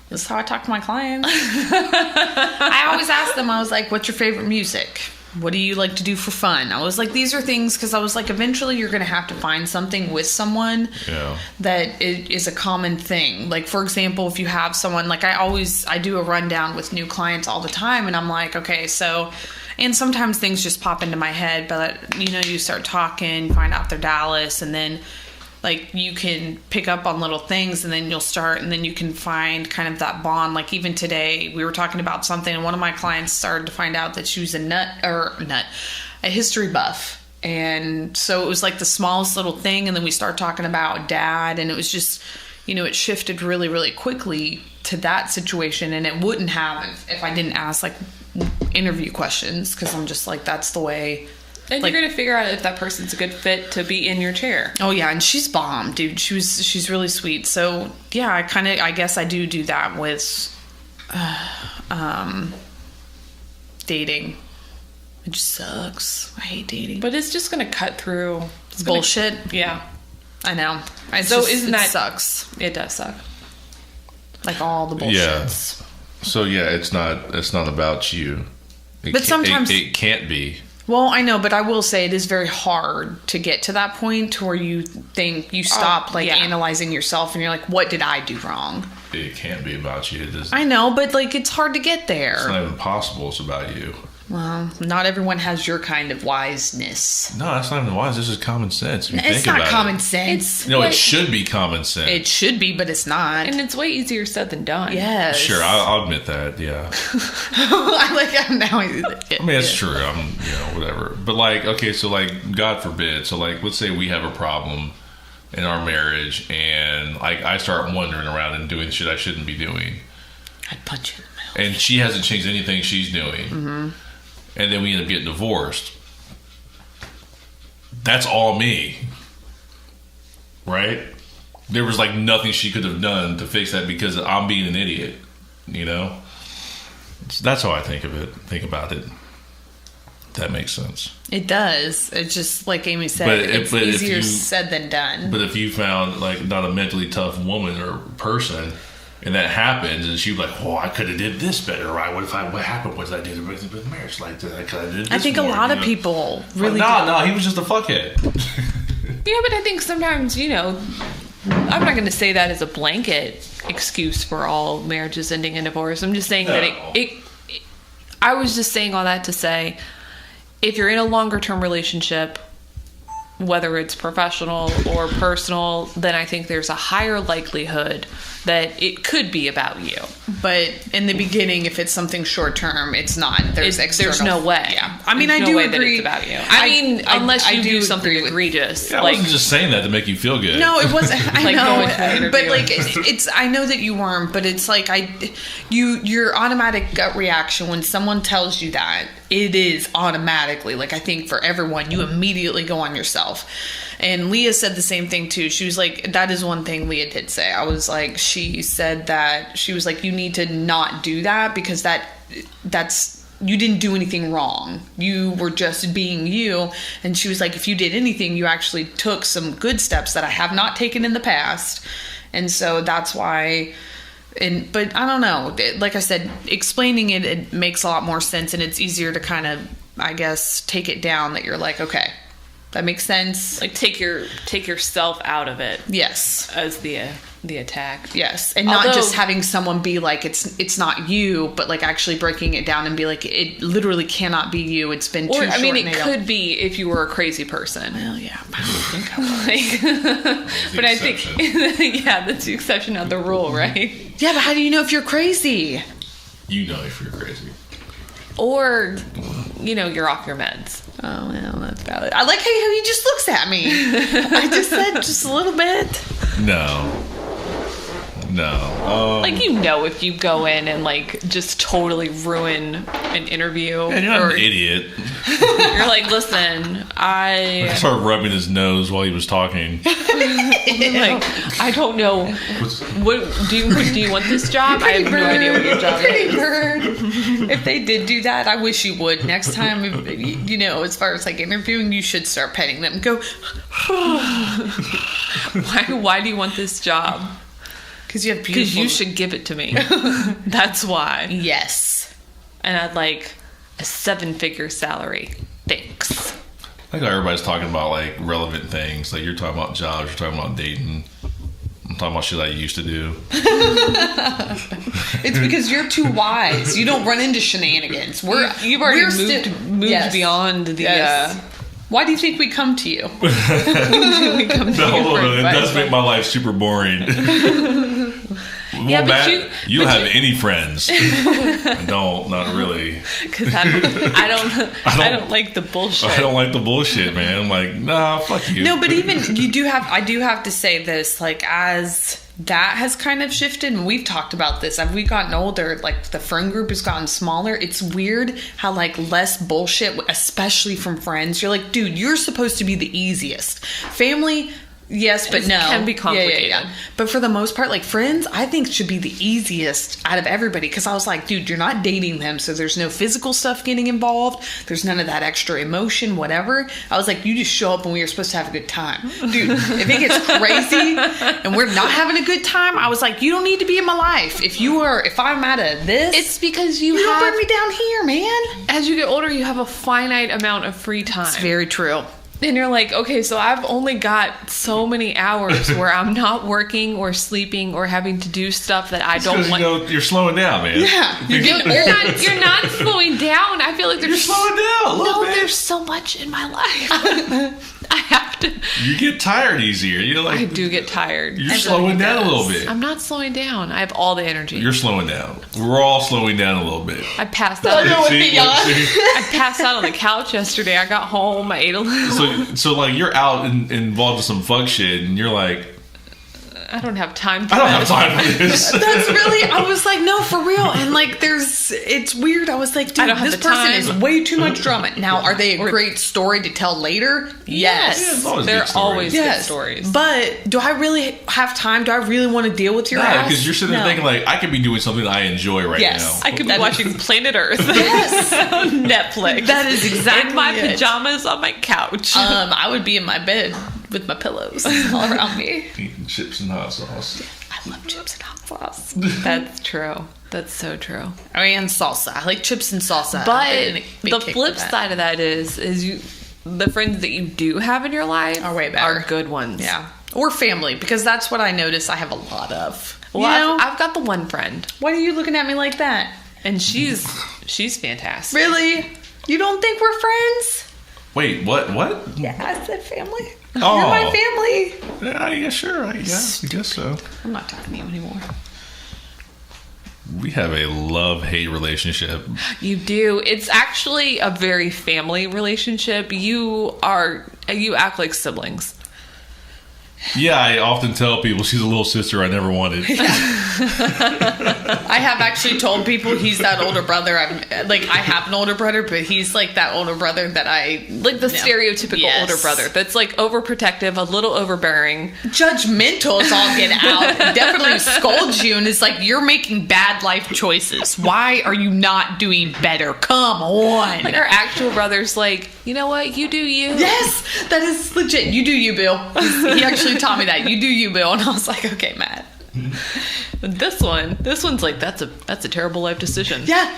this is how I talk to my clients. I always ask them, I was like, what's your favorite music? What do you like to do for fun? I was like, these are things, because I was like, eventually you're going to have to find something with someone that is a common thing. Like, for example, if you have someone, like I do a rundown with new clients all the time, and I'm like, okay, so, and sometimes things just pop into my head, but, you know, you start talking, find out they're Dallas, and then, like, you can pick up on little things, and then you'll start, and then you can find kind of that bond. Like, even today, we were talking about something, and one of my clients started to find out that she was a history buff. And so it was like the smallest little thing, and then we started talking about dad, and it was just, you know, it shifted really, really quickly to that situation, and it wouldn't have if I didn't ask, like, interview questions, because I'm just like, that's the way. And you're going to figure out if that person's a good fit to be in your chair. Oh, yeah. And she's bomb, dude. She's really sweet. So, yeah, I guess I do that with dating. It just sucks. I hate dating. But it's just going to cut through bullshit. Yeah. I know. It sucks. It does suck. Like all the bullshit. Yeah. So, yeah, it's not about you. But sometimes it can't be. Well, I know, but I will say it is very hard to get to that point where you think you stop analyzing yourself and you're like, what did I do wrong? It can't be about you. I know, but like it's hard to get there. It's not even possible. It's about you. Well, not everyone has your kind of wiseness. No, that's not even wise. This is common sense. If you it's think not about common it. sense. It should be common sense. It should be, but it's not. And it's way easier said than done. Yes. Sure, I'll admit that. Yeah. I mean, it's true. I'm, whatever. But like, okay, so like, God forbid. So like, let's say we have a problem in our marriage, and like I start wandering around and doing shit I shouldn't be doing. I'd punch you in the mouth. And she hasn't changed anything she's doing. Mm-hmm. And then we end up getting divorced. That's all me. Right? there was like nothing she could have done to fix that because I'm being an idiot, you know? So that's how I think about it. That makes sense. It does. It's just like Amy said, it's easier said than done. But if you found like not a mentally tough woman or person, and that happens, and she was like, "Oh, I could have did this better, right? What happened was I did it with marriage like that. I did this I think more, a lot of people really. No, he was just a fuckhead. Yeah, but I think sometimes, you know, I'm not going to say that as a blanket excuse for all marriages ending in divorce. I'm just saying that I was just saying all that to say, if you're in a longer term relationship, whether it's professional or personal, then I think there's a higher likelihood that it could be about you. But in the beginning, if it's something short term, it's not. There's no way. Yeah, I mean, there's I do way agree. That it's about you. I mean, unless you do something egregious. Yeah, I wasn't just saying that to make you feel good. No, it wasn't. I like know, but like it's. I know that you weren't, but it's like your automatic gut reaction when someone tells you that, it is automatically like, I think for everyone, you immediately go on yourself. And Leah said the same thing too. She was like, that is one thing Leah did say. I was like, she said that she was like, you need to not do that because that's you didn't do anything wrong. You were just being you. And she was like, if you did anything, you actually took some good steps that I have not taken in the past. And so that's why. But I don't know. Like I said, explaining it makes a lot more sense, and it's easier to kind of, I guess, take it down that you're like, okay. That makes sense. Like take yourself out of it. Yes. As the attack. Yes. And not just having someone be like, it's not you, but like actually breaking it down and be like, it literally cannot be you. It's been too short. I mean, it could be if you were a crazy person. Well, yeah. I don't think I was. But I think, yeah, that's the exception, not the rule, right? Yeah, but how do you know if you're crazy? You know if you're crazy. Or, you know, you're off your meds. Oh, well, that's valid. I like how he just looks at me. I just said just a little bit. No. Like, you know, if you go in and like just totally ruin an interview. And you're not an idiot. You're like, listen, I started rubbing his nose while he was talking. Like, I don't know. What do you want this job? I have no idea what your job is. Pretty bird. If they did do that, I wish you would. Next time, you know, as far as like interviewing, you should start petting them. Go. Why do you want this job? Because you have beautiful. Because you should give it to me. That's why. Yes. And I'd like a 7-figure salary. Thanks. I think everybody's talking about like relevant things. Like you're talking about jobs, you're talking about dating. I'm talking about shit I used to do. It's because you're too wise. You don't run into shenanigans. You've already moved yes. beyond the. Yes. Why do you think we come to you? It does make my life super boring. Yeah, but you don't have any friends. I don't, not really. Because I don't like the bullshit. I don't like the bullshit, man. I'm like, nah, fuck you. No, but even I do have to say this, like, as that has kind of shifted, and we've talked about this, as we've gotten older, like the friend group has gotten smaller. It's weird how like less bullshit, especially from friends. You're like, dude, you're supposed to be the easiest. Family, yes, but no. Can be complicated. Yeah. But for the most part, like friends, I think should be the easiest out of everybody. Because I was like, dude, you're not dating them, so there's no physical stuff getting involved. There's none of that extra emotion, whatever. I was like, you just show up when we were supposed to have a good time. Dude, if it gets crazy and we're not having a good time, I was like, you don't need to be in my life. If I'm out of this, it's because you don't bring me down here, man. As you get older, you have a finite amount of free time. It's very true. And you're like, okay, so I've only got so many hours where I'm not working or sleeping or having to do stuff that I don't want. You know, you're slowing down, man. Yeah, you're not slowing down. I feel like you're slowing down a little bit. There's so much in my life. I have to. You get tired easier. You're like, I do get tired. You're slowing down a little bit. I'm not slowing down. I have all the energy. You're slowing down. We're all slowing down a little bit. I passed out. I passed out on the couch yesterday. I got home. I ate a little. So like you're out involved with some fuck shit, and you're like, I don't have time for I don't have time for this. That's really, I was like, no, for real. And like, it's weird. I was like, dude, this person is way too much drama. Now, are they a great story to tell later? Yes. Yeah, they're always good stories. But do I really have time? Do I really want to deal with your ass? Because you're sitting there thinking, like, I could be doing something I enjoy right now. I could be watching Planet Earth on Netflix. That is exactly in my pajamas on my couch. I would be in my bed with my pillows all around me. Eating chips and hot sauce. I love chips and hot sauce. That's true. That's so true. And salsa. I like chips and salsa. But the flip side of that is the friends that you do have in your life are way better. Are good ones. Yeah. Or family, because that's what I notice I have a lot of. Well, I've got the one friend. Why are you looking at me like that? And she's fantastic. Really? You don't think we're friends? Wait, what? Yeah, I said family. Oh. You're my family. Yeah, sure. I guess so. I'm not talking to you anymore. We have a love-hate relationship. You do. It's actually a very family relationship. You act like siblings. Yeah, I often tell people she's a little sister I never wanted. I have actually told people he's that older brother. I have an older brother, but he's like that older brother that I... Like the stereotypical older brother that's like overprotective, a little overbearing. Judgmental is all get out. Definitely scolds you and is like, you're making bad life choices. Why are you not doing better? Come on. Like our actual brother's like, you know what? You do you. Yes, that is legit. You do you, Bill. He actually taught me that. You do you, Bill. And I was like, okay, Matt. But this one's like, that's a terrible life decision. Yeah.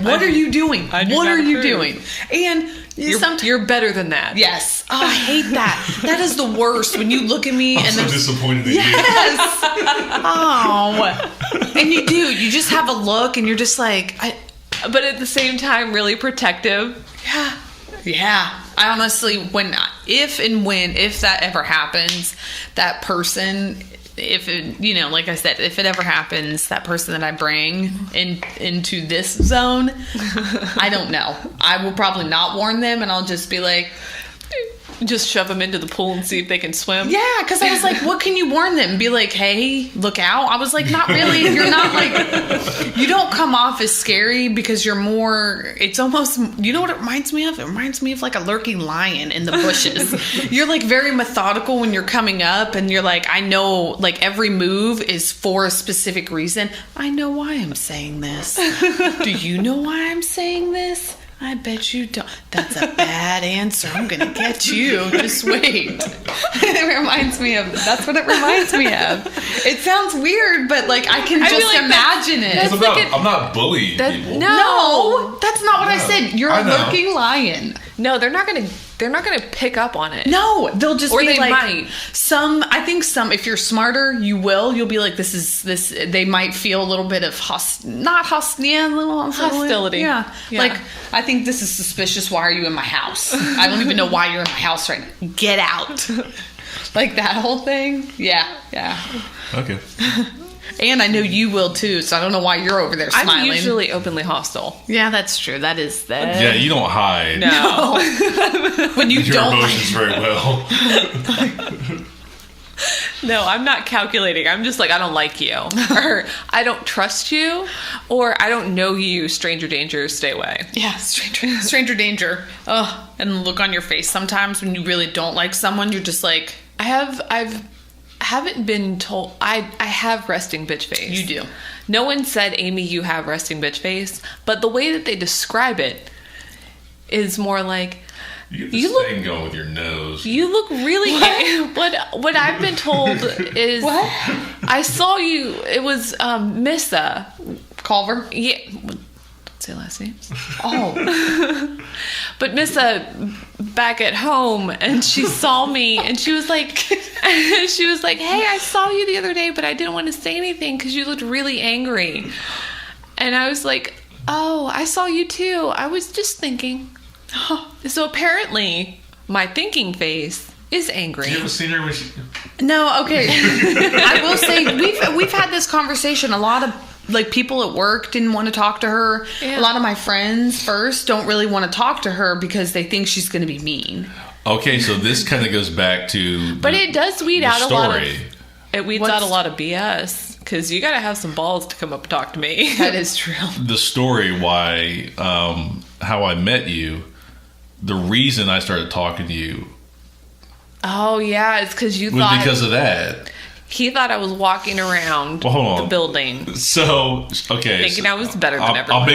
What are you doing? What are you doing? And you're better than that. Yes. Oh, I hate that. That is the worst when you look at me I'm and so disappointed in you. Yes. Oh. And you do. You just have a look and you're just like, but at the same time, really protective. Yeah. I honestly, if that ever happens, that person, like I said, if it ever happens, that person that I bring into this zone, I don't know. I will probably not warn them, and I'll just be like, just shove them into the pool and see if they can swim. Yeah, because I was like, what can you warn them? Be like, hey, look out. I was like, not really. You're not like, you don't come off as scary because you're more, it's almost, you know what it reminds me of? It reminds me of like a lurking lion in the bushes. You're like very methodical when you're coming up and you're like, I know like every move is for a specific reason. I know why I'm saying this. Do you know why I'm saying this? I bet you don't. That's a bad answer. I'm going to get you. Just wait. It reminds me of, that's what it reminds me of. It sounds weird, but like I can just imagine it. I'm not bullying people. No, that's not what I said. You're a lurking lion. No, they're not going to pick up on it. No, they'll just be they like, might. I think if you're smarter, you'll be like, this, they might feel a little bit of hostility. Yeah. Like, I think this is suspicious. Why are you in my house? I don't even know why you're in my house right now. Get out. Like that whole thing. Yeah. Okay. And I know you will too, so I don't know why you're over there smiling. I'm usually openly hostile. Yeah, that's true. That is that. Yeah, you don't hide. No. When you your don't emotions very well. No, I'm not calculating. I'm just like, I don't like you. Or I don't trust you. Or I don't know you. Stranger danger, stay away. Yeah, stranger danger. Oh, and the look on your face sometimes when you really don't like someone, you're just like... I haven't been told. I have resting bitch face. You do. No one said, Amy, you have resting bitch face. But the way that they describe it is more like... You look going with your nose. You look really... What I've been told is... What? I saw you... It was Missa. Culver? Yeah. Don't say last names. Oh. But Missa back at home, and she saw me, and she was like, hey, I saw you the other day, but I didn't want to say anything because you looked really angry. And I was like, oh, I saw you too. I was just thinking. So apparently, my thinking face is angry. You ever seen her when she... No, okay. I will say, we've had this conversation. A lot of like people at work didn't want to talk to her. Yeah. A lot of my friends first don't really want to talk to her because they think she's going to be mean. Okay, so this kind of goes back to but it does weed out a lot of... It weeds out a lot of BS because you got to have some balls to come up and talk to me. That is true. The story why, how I met you, the reason I started talking to you. Oh, yeah. It's because you was thought. Because of that. He thought I was walking around the building. So, okay. Thinking I was better than everyone.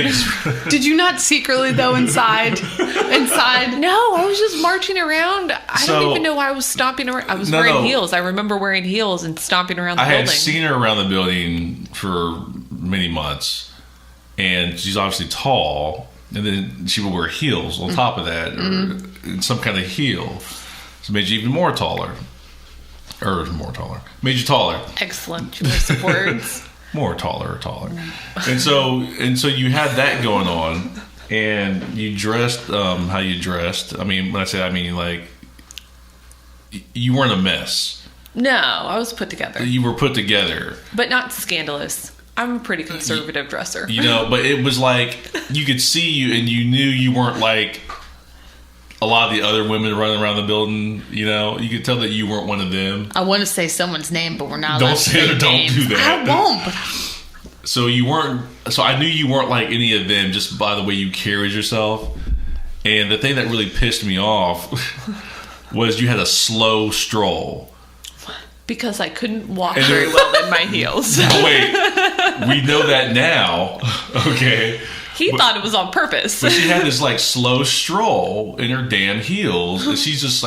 Did you not secretly, though, inside? No, I was just marching around. I don't even know why I was stomping around. I was wearing heels. I remember wearing heels and stomping around the building. I had seen her around the building for many months. And she's obviously tall. And then she would wear heels on top of that. Or some kind of heel. So it made you even more taller. Or more taller. Made you taller. Excellent choice of words. More taller. And so you had that going on, and you dressed how you dressed. I mean, when I say that, I mean like you weren't a mess. No, I was put together. You were put together, but not scandalous. I'm a pretty conservative dresser. You know, but it was like you could see you, and you knew you weren't like a lot of the other women running around the building. You know, you could tell that you weren't one of them. I want to say someone's name, but we're not. Don't say it. Don't do that. I won't. But so you weren't. So I knew you weren't like any of them just by the way you carried yourself. And the thing that really pissed me off was you had a slow stroll. Because I couldn't walk very well in my heels. Wait, we know that now. Okay. He thought it was on purpose. But she had this like slow stroll in her damn heels. And she's just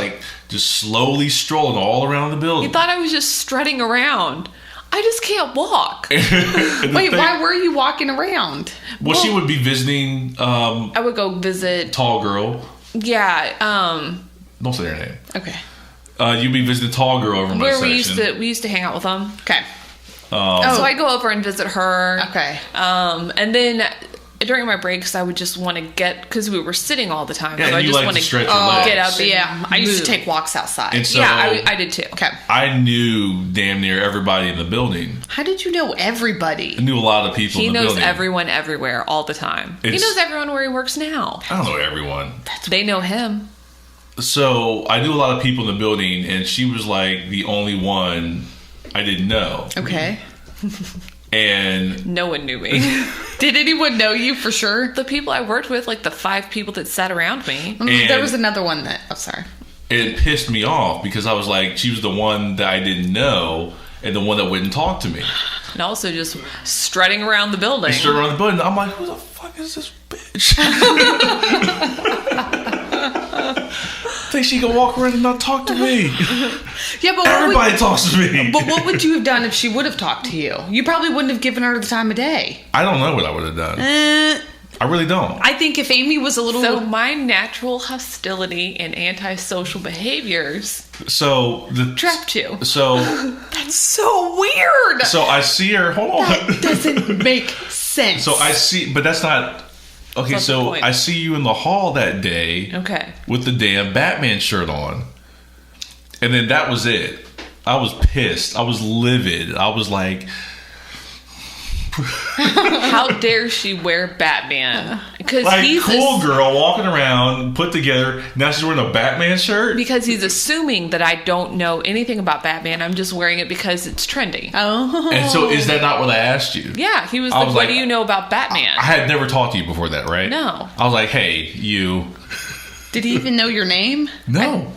slowly strolling all around the building. He thought I was just strutting around. I just can't walk. Wait, why were you walking around? Well, she would be visiting. I would go visit. Tall girl. Yeah. Don't say her name. Okay. You'd be visiting Tall Girl over in my section. We used to hang out with them. Okay. So I go over and visit her. Okay. And then during my breaks, I would just want to because we were sitting all the time. Yeah, so I just want to stretch your legs. Get up. Yeah, I used to take walks outside. And so, I did too. Okay. I knew damn near everybody in the building. How did you know everybody? I knew a lot of people in the building. He knows everyone everywhere all the time. He knows everyone where he works now. I don't know everyone. They know him. So I knew a lot of people in the building, and she was like the only one I didn't know. Okay. And no one knew me. Did anyone know you for sure? The people I worked with, like the 5 people that sat around me. There was another one that... Oh, sorry. It pissed me off because I was like, she was the one that I didn't know and the one that wouldn't talk to me. And also just strutting around the building. I'm like, who the fuck is this bitch? Think she can walk around and not talk to me? Yeah, but everybody talks to me. But what would you have done if she would have talked to you? You probably wouldn't have given her the time of day. I don't know what I would have done. I really don't. I think if Amy was a little... So my natural hostility and antisocial behaviors trapped you. So... That's so weird. So I see her... Hold on. That doesn't make sense. So I see... But that's not... Okay, so I see you in the hall that day. Okay. With the damn Batman shirt on. And then that was it. I was pissed. I was livid. I was like... How dare she wear Batman? Because like he's cool girl walking around, put together. Now she's wearing a Batman shirt. Because he's assuming that I don't know anything about Batman. I'm just wearing it because it's trendy. Oh. And so is that not what I asked you? Yeah, he was like, "What do you know about Batman?" I had never talked to you before that, right? No. I was like, "Hey, you." Did he even know your name? No.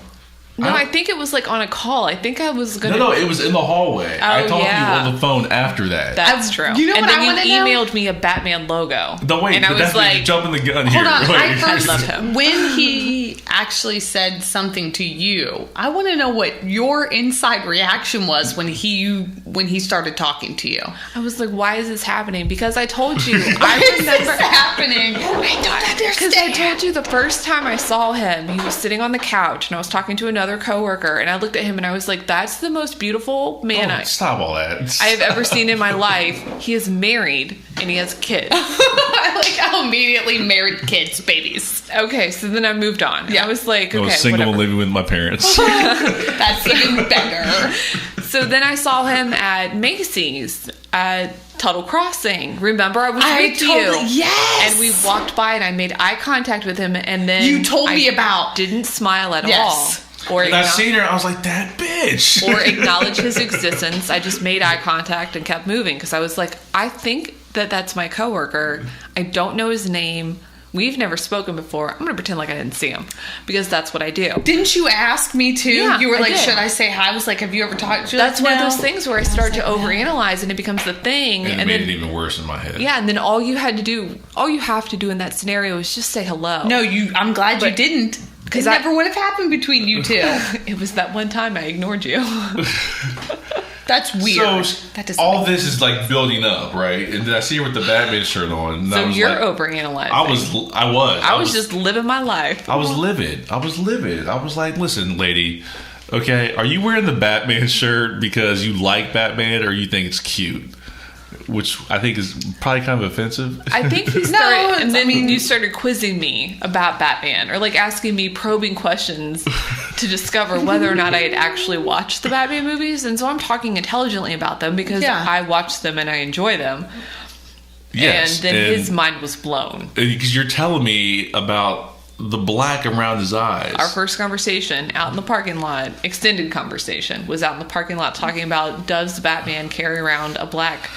I think it was like on a call. I think I was gonna. No, it was in the hallway. I talked to you on the phone after that. That's true. You know and what then I want to you know? emailed me a Batman logo. No, wait, and I was like, jumping the gun hold here. on. I love him. When he actually said something to you, I want to know what your inside reaction was when he started talking to you. I was like, why is this happening? Because I told you. Why is this happening? I don't understand. Because I told you the first time I saw him, he was sitting on the couch and I was talking to another coworker and I looked at him and I was like, that's the most beautiful man stop all that. I have ever seen in my life. He is married and he has kids. I like how immediately married kids, babies. Okay, so then I moved on. Yeah. I was like, okay, I was single and living with my parents. That's even better. So then I saw him at Macy's at Tuttle Crossing. Remember, I was with you. Yes. And we walked by and I made eye contact with him and then you told me about. Didn't smile at all. And I seen her, I was like, that bitch. Or acknowledge his existence. I just made eye contact and kept moving because I was like, I think that's my coworker. I don't know his name. We've never spoken before. I'm going to pretend like I didn't see him because that's what I do. Didn't you ask me too? Yeah, you were like, did. should I say hi? I was like, have you ever talked to That's like, one no. of those things where I start to overanalyze and it becomes the thing. And it made it even worse in my head. Yeah, and then all you have to do in that scenario is just say hello. No, I'm glad you didn't. Because it never would have happened between you two. It was that one time I ignored you. That's weird. So all this is like building up, right? And then I see her with the Batman shirt on. And So I was you're like, overanalyzing. I was just living my life. I was livid. I was like, listen, lady, okay, are you wearing the Batman shirt because you like Batman or you think it's cute? Which I think is probably kind of offensive. I think he started, and then you started quizzing me about Batman, or like asking me probing questions to discover whether or not I had actually watched the Batman movies. And so I'm talking intelligently about them because I watch them and I enjoy them. Yes, and then his mind was blown. Because you're telling me about the black around his eyes. Our first conversation out in the parking lot, extended conversation, was out in the parking lot talking about does Batman carry around a black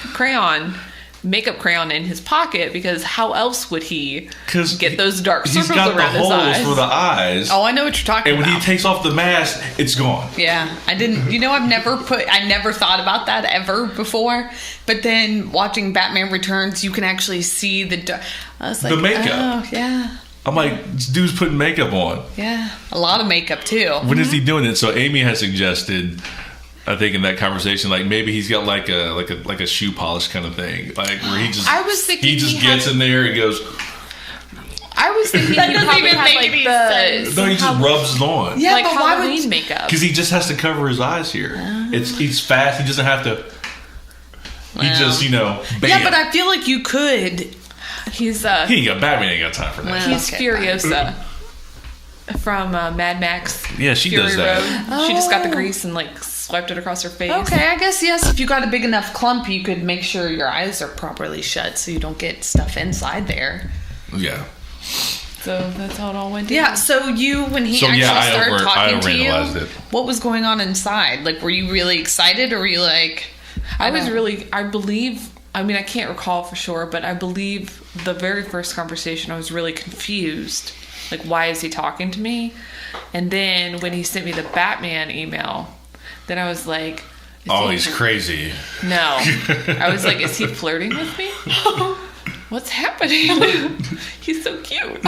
makeup crayon in his pocket, because how else would he get those dark circles around his eyes? He's got the holes for the eyes. Oh, I know what you're talking about. And when he takes off the mask, it's gone. Yeah, I didn't. I never thought about that ever before. But then watching Batman Returns, you can actually see I was like, the makeup. Oh, yeah. I'm like, this dude's putting makeup on. Yeah, a lot of makeup too. When is he doing it? So Amy has suggested, I think in that conversation, like maybe he's got like a shoe polish kind of thing, like where he just gets in there and goes. I was thinking that he doesn't probably even had make like any the sense. No, he just rubs it on. Yeah, like but why Halloween would makeup? Because he just has to cover his eyes here. He's fast. He doesn't have to. He just bam. Yeah, but I feel like you could. Batman ain't got time for that. He's Furiosa from Mad Max. Yeah, she Fury does that. Road. She just got the grease and like swiped it across her face. Okay, I guess yes. If you got a big enough clump, you could make sure your eyes are properly shut so you don't get stuff inside there. Yeah. So that's how it all went down. Yeah. So when he started talking to you, it. What was going on inside? Like, were you really excited, or were you like? I can't recall for sure, but I believe the very first conversation I was really confused. Like, why is he talking to me? And then when he sent me the Batman email, then I was like... he's crazy. No. I was like, is he flirting with me? What's happening? He's so cute.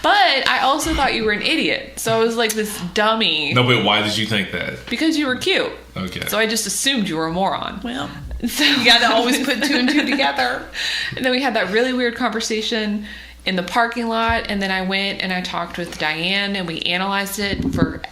But I also thought you were an idiot. So I was like this dummy. No, but why did you think that? Because you were cute. Okay. So I just assumed you were a moron. Well, so you gotta always put two and two together. And then we had that really weird conversation in the parking lot. And then I went and I talked with Diane and we analyzed it for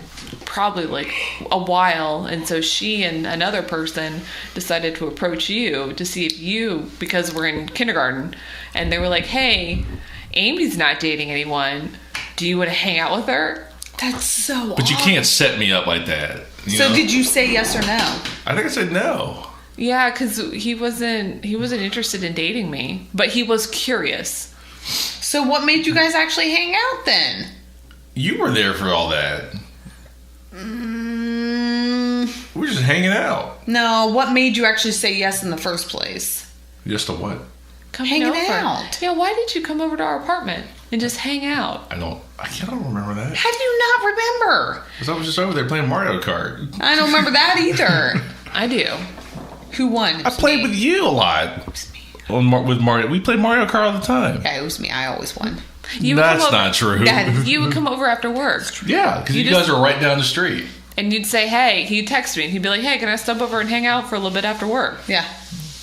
probably like a while. And so she and another person decided to approach you to see if you, because we're in kindergarten, and they were like, hey, Amy's not dating anyone. Do you want to hang out with her? That's so But you can't set me up like that. So did you say yes or no? I think I said no. Yeah, because he wasn't interested in dating me, but he was curious. So what made you guys actually hang out then? You were there for all that. We were just hanging out. No, what made you actually say yes in the first place? Just a what? Hanging out. Yeah, why did you come over to our apartment and just hang out? I don't remember that. How do you not remember? Because I was just over there playing Mario Kart. I don't remember that either. I do. Who won? I played with you a lot. It was me. With Mario. We played Mario Kart all the time. Yeah, it was me. I always won. That's not true. You would come over after work. Yeah, because you guys are right down the street. And you'd say, hey, he'd text me and he'd be like, hey, can I stop over and hang out for a little bit after work? Yeah.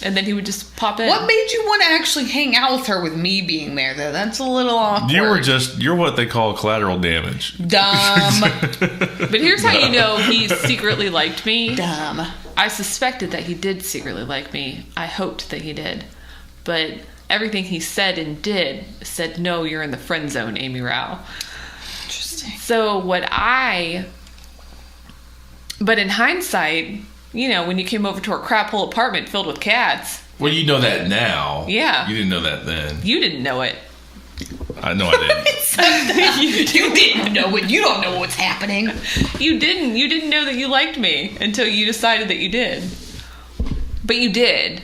And then he would just pop in. What made you want to actually hang out with her with me being there, though? That's a little awkward. You're what they call collateral damage. Dumb. But here's how you know he secretly liked me. Dumb. I suspected that he did secretly like me. I hoped that he did. But everything he said and did said, no, you're in the friend zone, Amy Rao. Interesting. So but in hindsight, when you came over to our crap hole apartment filled with cats. Well, you know that now. Yeah. You didn't know that then. You didn't know it. I know I didn't. You didn't know it. You don't know what's happening. You didn't. You didn't know that you liked me until you decided that you did. But you did.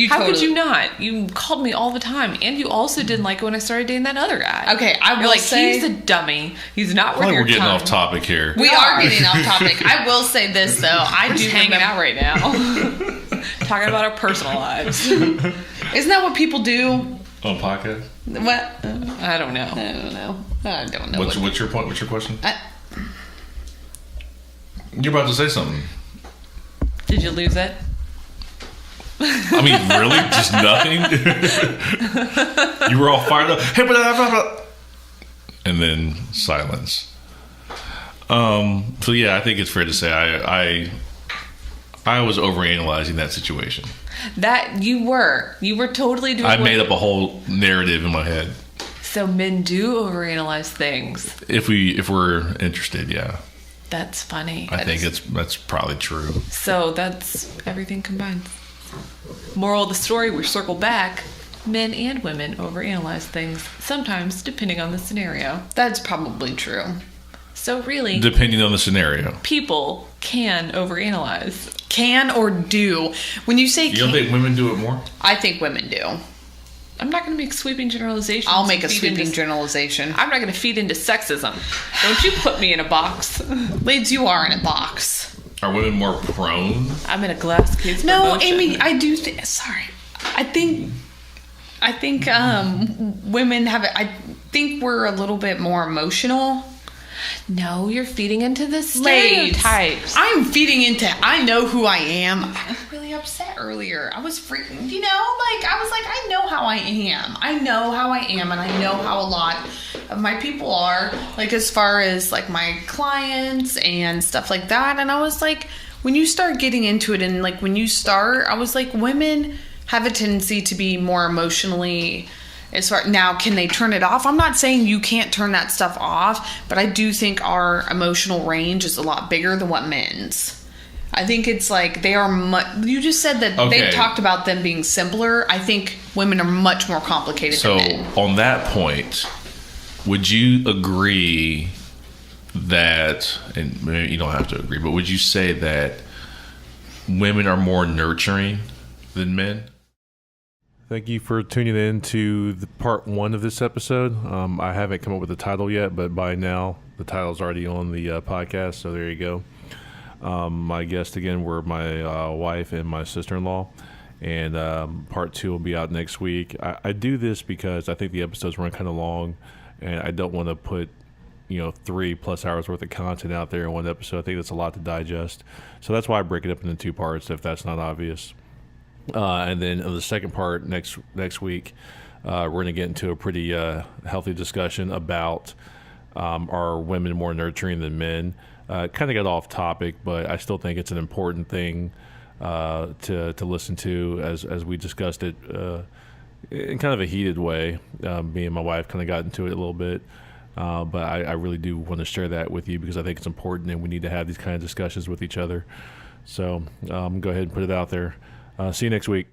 How could you not? You called me all the time, and you also didn't like it when I started dating that other guy. Okay, I will say he's a dummy. He's not worth your We're getting time. off topic here. We are getting off topic. I will say this though. I do hanging out right now, talking about our personal lives. Isn't that what people do on podcast? What? I don't know. I don't know. What's your point? What's your question? You're about to say something. Did you lose it? I mean, really? Just nothing? You were all fired up. And then silence. So yeah, I think it's fair to say I was overanalyzing that situation. That you were totally doing. I made up a whole narrative in my head. So men do overanalyze things. If we're interested, yeah. That's funny. I think that's probably true. So that's everything combined. Moral of the story, we circle back. Men and women overanalyze things, sometimes depending on the scenario. That's probably true. So really, depending on the scenario, people can overanalyze. Can or do. When you say you don't think women do it more? I think women do. I'm not going to make sweeping generalizations. I'll make a sweeping generalization. I'm not going to feed into sexism. Don't you put me in a box. Ladies, you are in a box. Are women more prone? I'm in a glass case. No, Amy, I do. Sorry, I think women have it. I think we're a little bit more emotional. No, you're feeding into the stereotypes. I'm feeding into. I know who I am. I was really upset earlier. I was freaking. I know how I am. I know how I am, and I know how a lot of my people are. Like as far as like my clients and stuff like that. And I was like, when you start getting into it, and like when you start, I was like, women have a tendency to be more emotionally. Now, can they turn it off? I'm not saying you can't turn that stuff off, but I do think our emotional range is a lot bigger than what men's. I think it's like they are you just said that they talked about them being simpler. I think women are much more complicated than men. So, on that point, would you agree that, and maybe you don't have to agree, but would you say that women are more nurturing than men? Thank you for tuning in to the part 1 of this episode. I haven't come up with a title yet, but by now the title's already on the podcast, so there you go. My guests again were my wife and my sister-in-law, and part 2 will be out next week. I do this because I think the episodes run kind of long, and I don't want to put 3+ hours worth of content out there in one episode. I think that's a lot to digest, so that's why I break it up into 2 parts, if that's not obvious. And then in the second part next week, we're going to get into a pretty healthy discussion about are women more nurturing than men. Kind of got off topic, but I still think it's an important thing to listen to as we discussed it in kind of a heated way. Me and my wife kind of got into it a little bit, but I really do want to share that with you because I think it's important and we need to have these kind of discussions with each other. So go ahead and put it out there. See you next week.